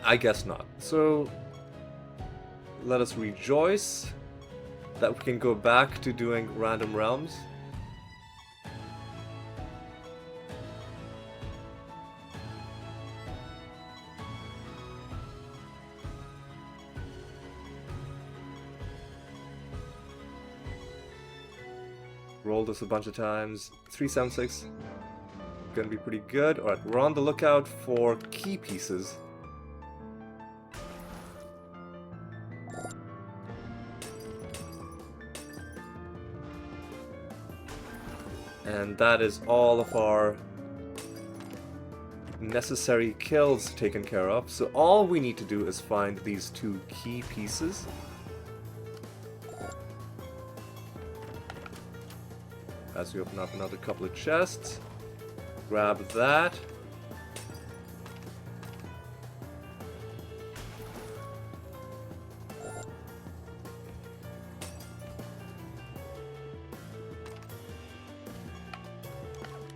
A: I guess not. So let us rejoice that we can go back to doing random realms. Roll this a bunch of times. 376. Gonna be pretty good. Alright, we're on the lookout for key pieces. And that is all of our necessary kills taken care of. So all we need to do is find these 2 key pieces. as we open up another couple of chests. Grab that.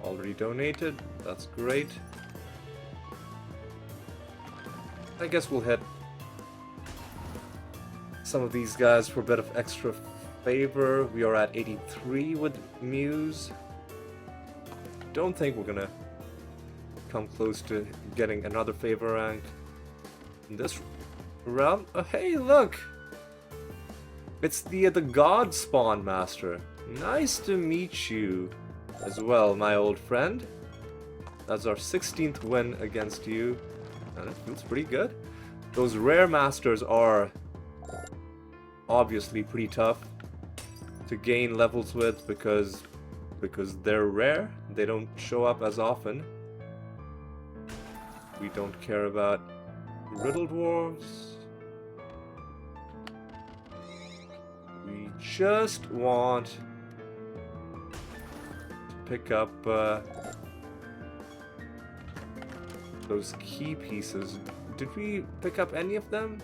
A: Already donated. That's great. I guess we'll hit some of these guys for a bit of extra favor. We are at 83 with Muse. Don't think we're gonna come close to getting another favor rank in this round. Oh, hey, look! It's the God Spawn Master. Nice to meet you as well, my old friend. That's our 16th win against you, and it feels pretty good. Those rare masters are obviously pretty tough to gain levels with because they're rare. They don't show up as often. We don't care about riddle dwarves. We just want to pick up those key pieces. Did we pick up any of them?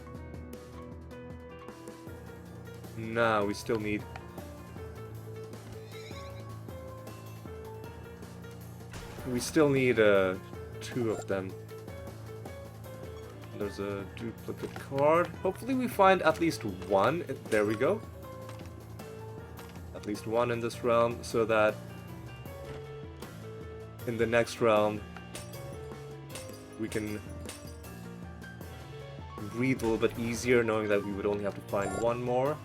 A: No, we still need... We still need 2 of them. There's a duplicate card. Hopefully we find at least one. There we go. At least one in this realm, so that in the next realm we can breathe a little bit easier, knowing that we would only have to find one more.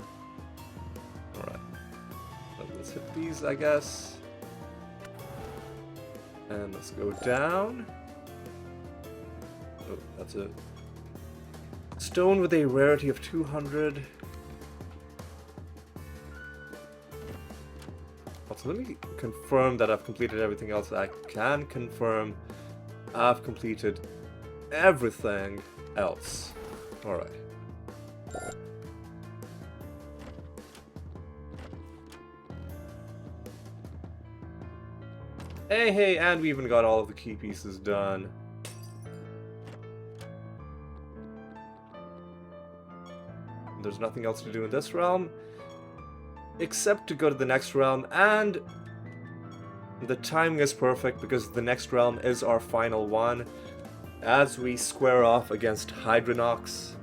A: Alright. Let's hit these, I guess. And let's go down. Oh, that's a stone with a rarity of 200. Also, let me confirm that I've completed everything else. I can confirm I've completed everything else. Alright. Hey, and we even got all of the key pieces done. There's nothing else to do in this realm, except to go to the next realm, and the timing is perfect because the next realm is our final one, as we square off against Hydronox.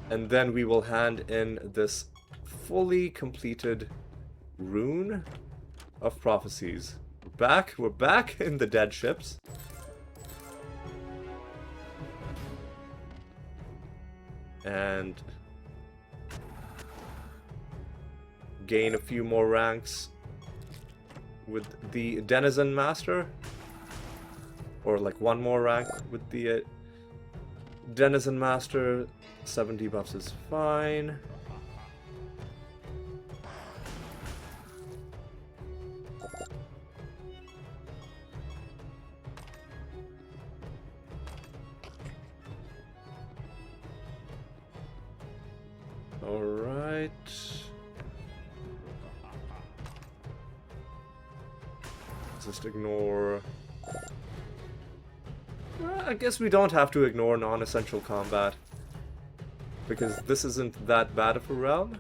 A: And then we will hand in this fully completed Rune of Prophecies. We're back in the dead ships. And gain a few more ranks with the Denizen Master. Or like one more rank with the Denizen Master. 7 debuffs is fine. Alright. Just ignore... Well, I guess we don't have to ignore non-essential combat, because this isn't that bad of a realm.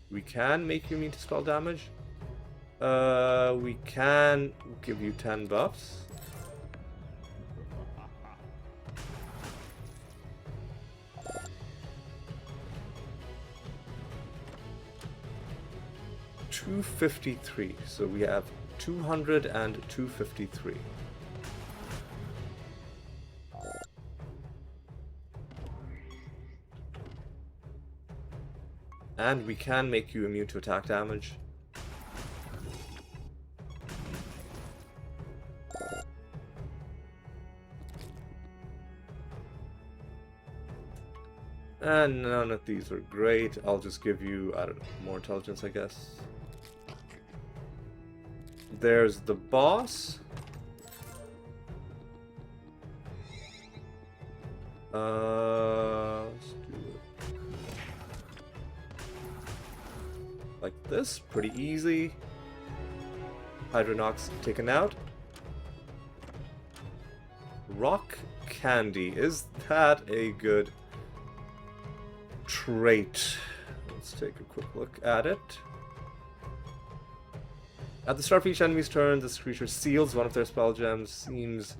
A: We can make you immune to spell damage. We can give you 10 buffs. $253. So we have 200 and 253. And we can make you immune to attack damage. And none of these are great. I'll just give you, I don't know, more intelligence, I guess. There's the boss. Let's do it. like this. Pretty easy. Hydronox taken out. Rock Candy. Is that a good trait? Let's take a quick look at it. At the start of each enemy's turn, this creature seals one of their spell gems. Seems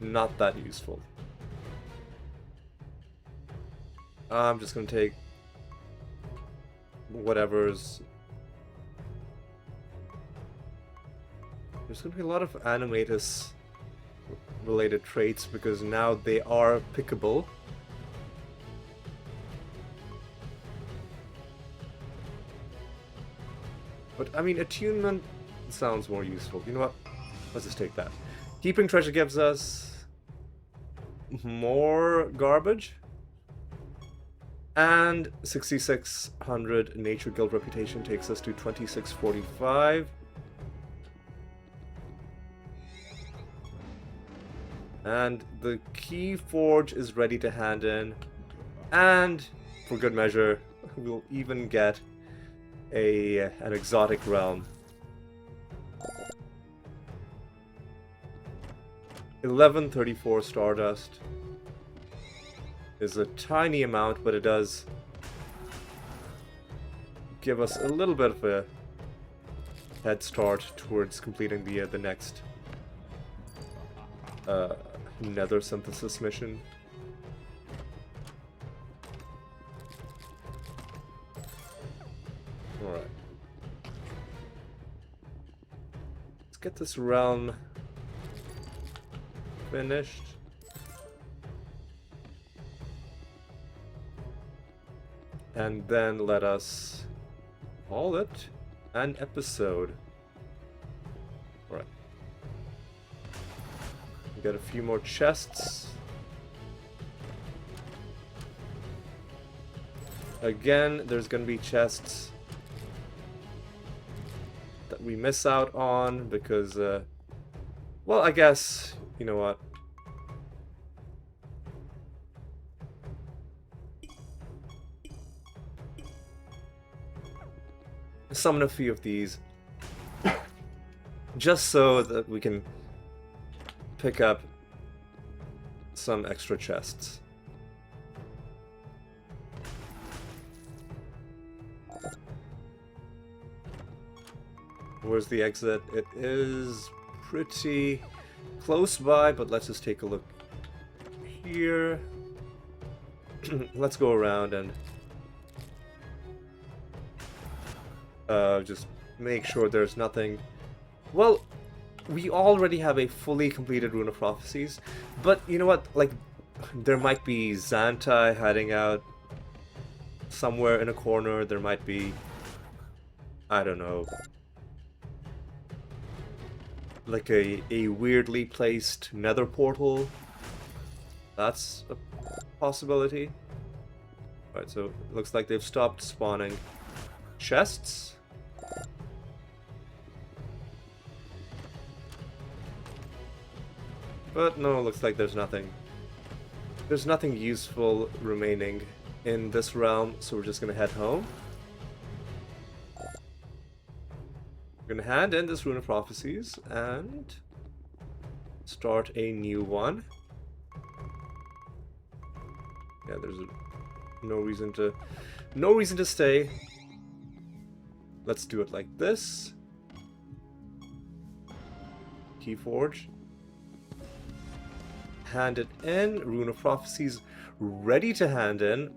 A: not that useful. I'm just gonna take whatever's... There's gonna be a lot of Animatus related traits because now they are pickable. But I mean, attunement sounds more useful. You know what? Let's just take that. Keeping treasure gives us more garbage. And 6600 Nature Guild reputation takes us to 2645. And the Key Forge is ready to hand in. And for good measure, we'll even get an exotic realm. 1134 Stardust is a tiny amount, but it does give us a little bit of a head start towards completing the next nether synthesis mission. Alright. Let's get this realm finished. And then let us call it an episode. Alright. We got a few more chests. Again, there's gonna be chests that we miss out on because, well, I guess, you know what? Summon a few of these just so that we can pick up some extra chests. Where's the exit? It is pretty close by, but let's just take a look here. Let's go around and just make sure there's nothing. Well, we already have a fully completed Rune of Prophecies, but you know what? Like, there might be Xantai hiding out somewhere in a corner. There might be, I don't know, like a weirdly placed nether portal. That's a possibility. Right, so it looks like they've stopped spawning chests. But no, it looks like there's nothing. There's nothing useful remaining in this realm, so we're just gonna head home. We're gonna hand in this Rune of Prophecies and start a new one. Yeah, there's no reason to stay. Let's do it like this. Keyforge. Hand it in. Rune of Prophecies ready to hand in.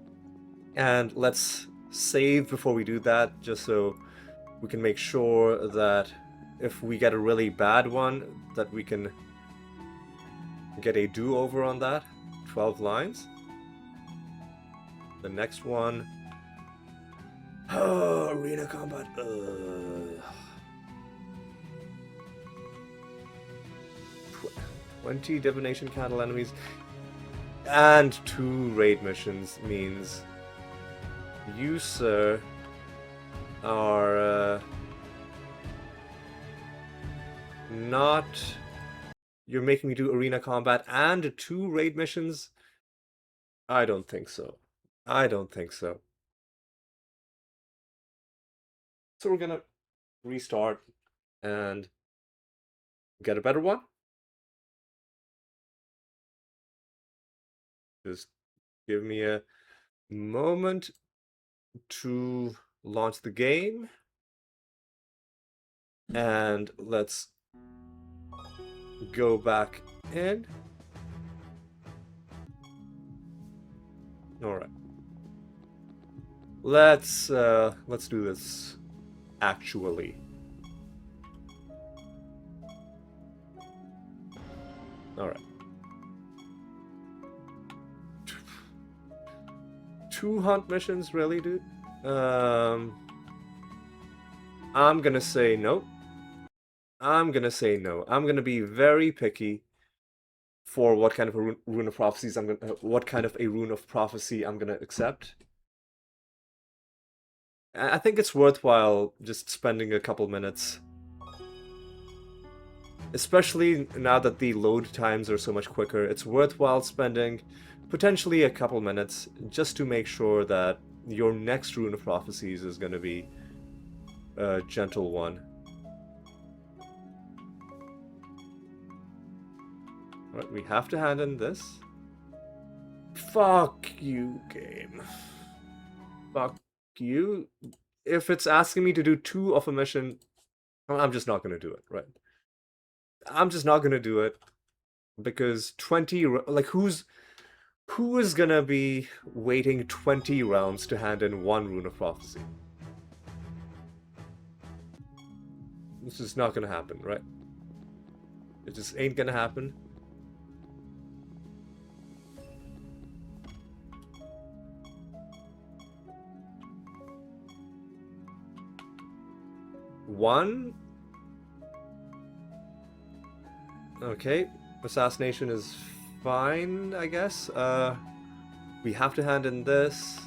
A: And let's save before we do that, just so we can make sure that if we get a really bad one, that we can get a do-over on that. 12 lines. The next one. Oh, arena combat. 20 divination candle enemies and 2 raid missions means you, sir, are not. You're making me do arena combat and 2 raid missions? I don't think so. I don't think so. So we're gonna restart and get a better one. Just give me a moment to launch the game. And let's go back in. All right. Let's do this actually. All right. 2 hunt missions, really, dude? I'm gonna say no. I'm gonna say no. I'm gonna be very picky for what kind of a rune of prophecies I'm gonna, what kind of a rune of prophecy I'm gonna accept. I think it's worthwhile just spending a couple minutes, especially now that the load times are so much quicker. It's worthwhile spending potentially a couple minutes just to make sure that your next rune of prophecies is gonna be a gentle one. Alright, we have to hand in this. Fuck you, game. Fuck you. If it's asking me to do 2 of a mission, I'm just not gonna do it, right? I'm just not gonna do it because 20, like, who is gonna be waiting 20 rounds to hand in 1 rune of prophecy? This is not gonna happen, right? It just ain't gonna happen. One. Okay, assassination is fine, I guess. We have to hand in this.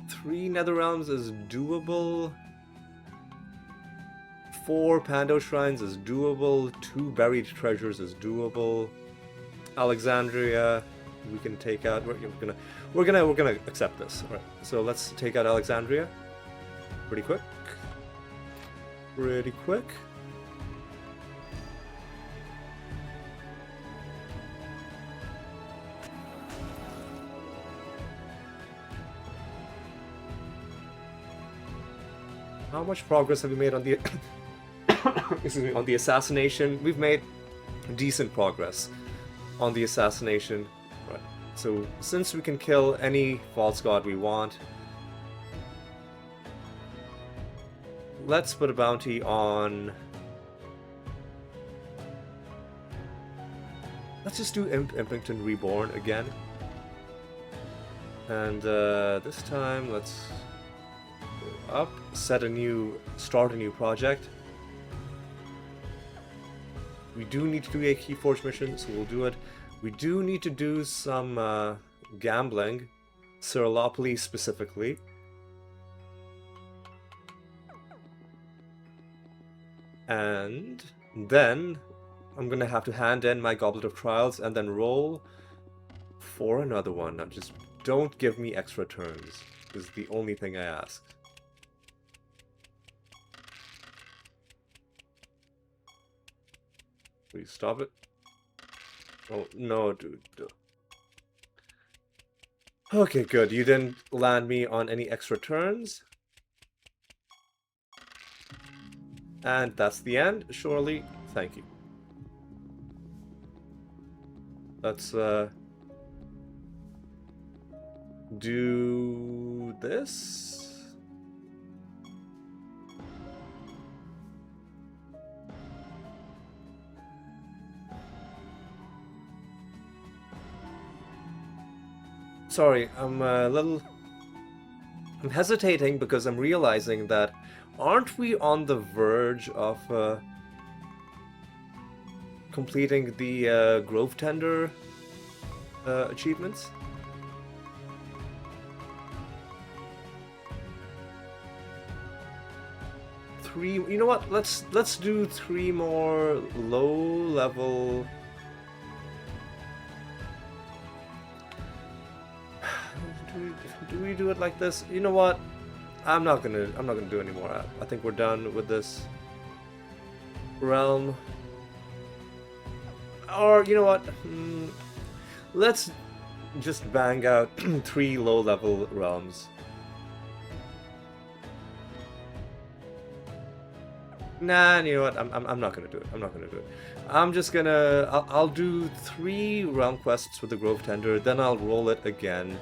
A: 3 nether realms is doable. 4 Pando shrines is doable. 2 buried treasures is doable. Alexandria, we can take out. We're gonna accept this. All right. So let's take out Alexandria. Pretty quick. Pretty quick. How much progress have we made on the excuse me, on the assassination? We've made decent progress on the assassination. Right. So since we can kill any false god we want, let's put a bounty on. Let's just do Impington Reborn again. And this time let's go up, start a new project. We do need to do a Keyforge mission, so we'll do it. We do need to do some gambling, Siralim specifically. And then I'm gonna have to hand in my Goblet of Trials and then roll for another one. Now just don't give me extra turns, is the only thing I ask. Please stop it. Oh, no, dude. Okay, good. You didn't land me on any extra turns. And that's the end, surely. Thank you. Let's do this. Sorry, I'm hesitating because I'm realizing that aren't we on the verge of completing the Grove Tender achievements? You know what? Let's do 3 more low level. Do we do it like this? You know what? I'm not gonna do any more. I think we're done with this realm. Or you know what? Let's just bang out 3 low-level realms. Nah, you know what? I'm not gonna do it. I'm not gonna do it. I'm just gonna I'll do 3 realm quests with the Grove Tender, then I'll roll it again.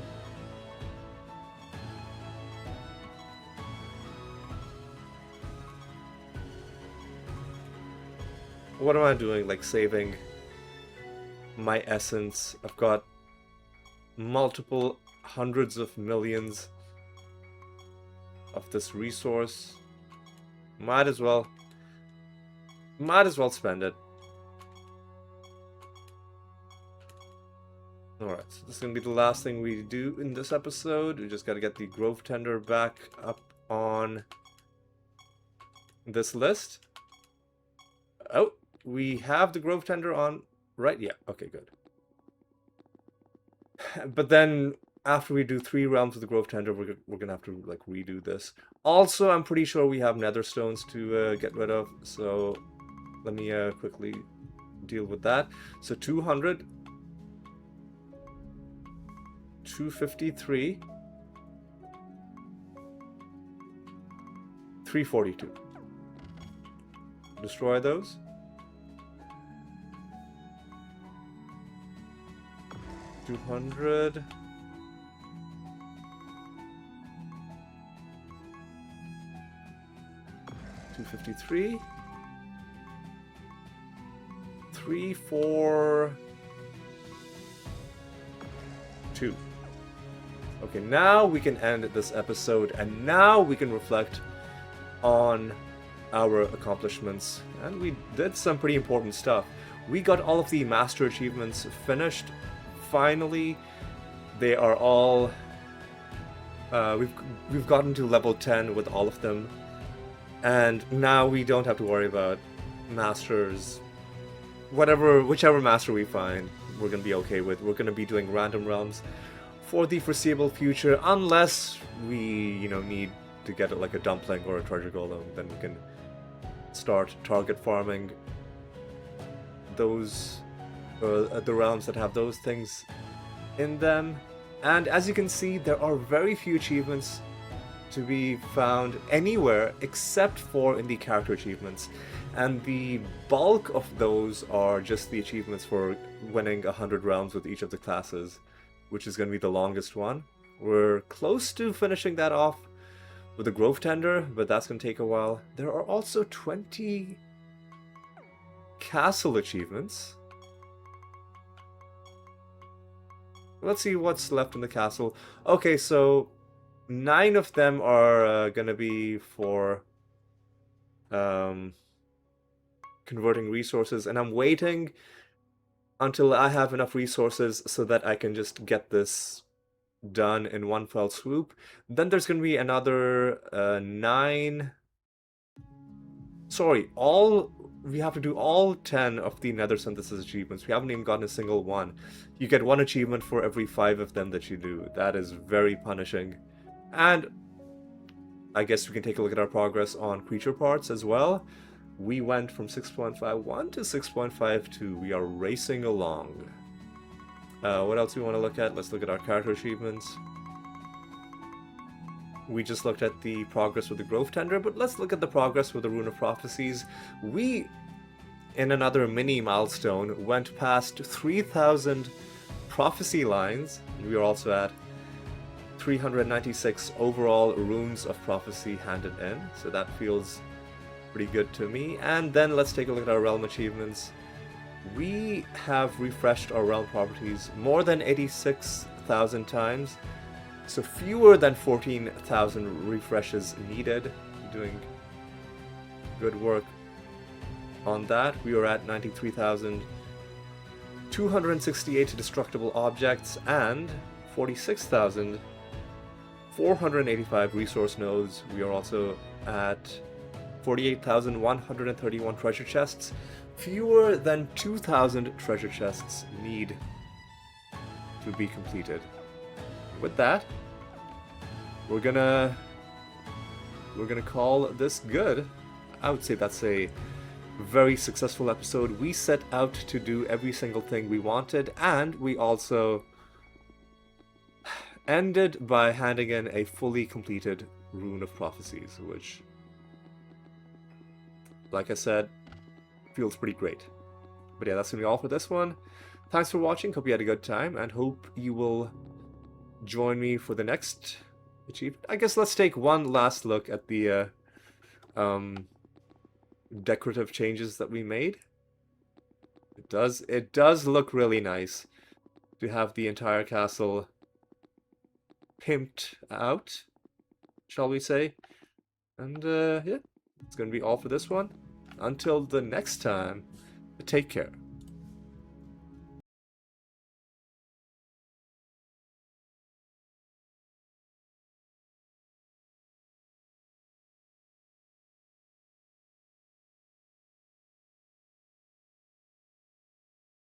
A: What am I doing? Like saving my essence. I've got multiple hundreds of millions of this resource. Might as well spend it. Alright, so this is gonna be the last thing we do in this episode. We just gotta get the Grove Tender back up on this list. Oh, we have the Grove Tender on, right? Yeah, okay, good. But then, after we do 3 realms of the Grove Tender, we're gonna have to, like, redo this. Also, I'm pretty sure we have nether stones to get rid of, so let me quickly deal with that. So 200, 253, 342. Destroy those. $200. 253. 3, 4, 2. Okay, now we can end this episode, and now we can reflect on our accomplishments. And we did some pretty important stuff. We got all of the master achievements finished. Finally, they are all... we've gotten to level 10 with all of them. And now we don't have to worry about masters. Whichever master we find, we're going to be okay with. We're going to be doing random realms for the foreseeable future, unless we, need to get like a dumpling or a treasure golem. Then we can start target farming those, the realms that have those things in them. And as you can see, there are very few achievements to be found anywhere except for in the character achievements. And the bulk of those are just the achievements for winning 100 realms with each of the classes, which is going to be the longest one. We're close to finishing that off with the Grove Tender, but that's going to take a while. There are also 20 castle achievements. Let's see what's left in the castle. Okay, so 9 of them are going to be for converting resources, and I'm waiting until I have enough resources so that I can just get this done in one fell swoop. Then there's going to be another 9. Sorry, we have to do all 10 of the nether synthesis achievements. We haven't even gotten a single one. You get 1 achievement for every 5 of them that you do. That is very punishing. And I guess we can take a look at our progress on creature parts as well. We went from 6.51 to 6.52. We are racing along. What else do we want to look at? Let's look at our character achievements. We just looked at the progress with the Grove Tender, but let's look at the progress with the Rune of Prophecies. We, in another mini milestone, went past 3,000 prophecy lines. We are also at 396 overall runes of prophecy handed in, so that feels pretty good to me. And then let's take a look at our realm achievements. We have refreshed our realm properties more than 86,000 times, so fewer than 14,000 refreshes needed. Doing good work on that. We are at 93,268 destructible objects and 46,485 resource nodes. We are also at 48,131 treasure chests. Fewer than 2,000 treasure chests need to be completed. With that, we're gonna we're gonna call this good. I would say that's a very successful episode. We set out to do every single thing we wanted, and we also ended by handing in a fully completed Rune of Prophecies, which, like I said, feels pretty great. But yeah, that's gonna be all for this one. Thanks for watching, hope you had a good time, and hope you will join me for the next achievement. I guess let's take one last look at the decorative changes that we made. It does look really nice to have the entire castle pimped out, shall we say. And yeah, it's gonna be all for this one. Until the next time, take care.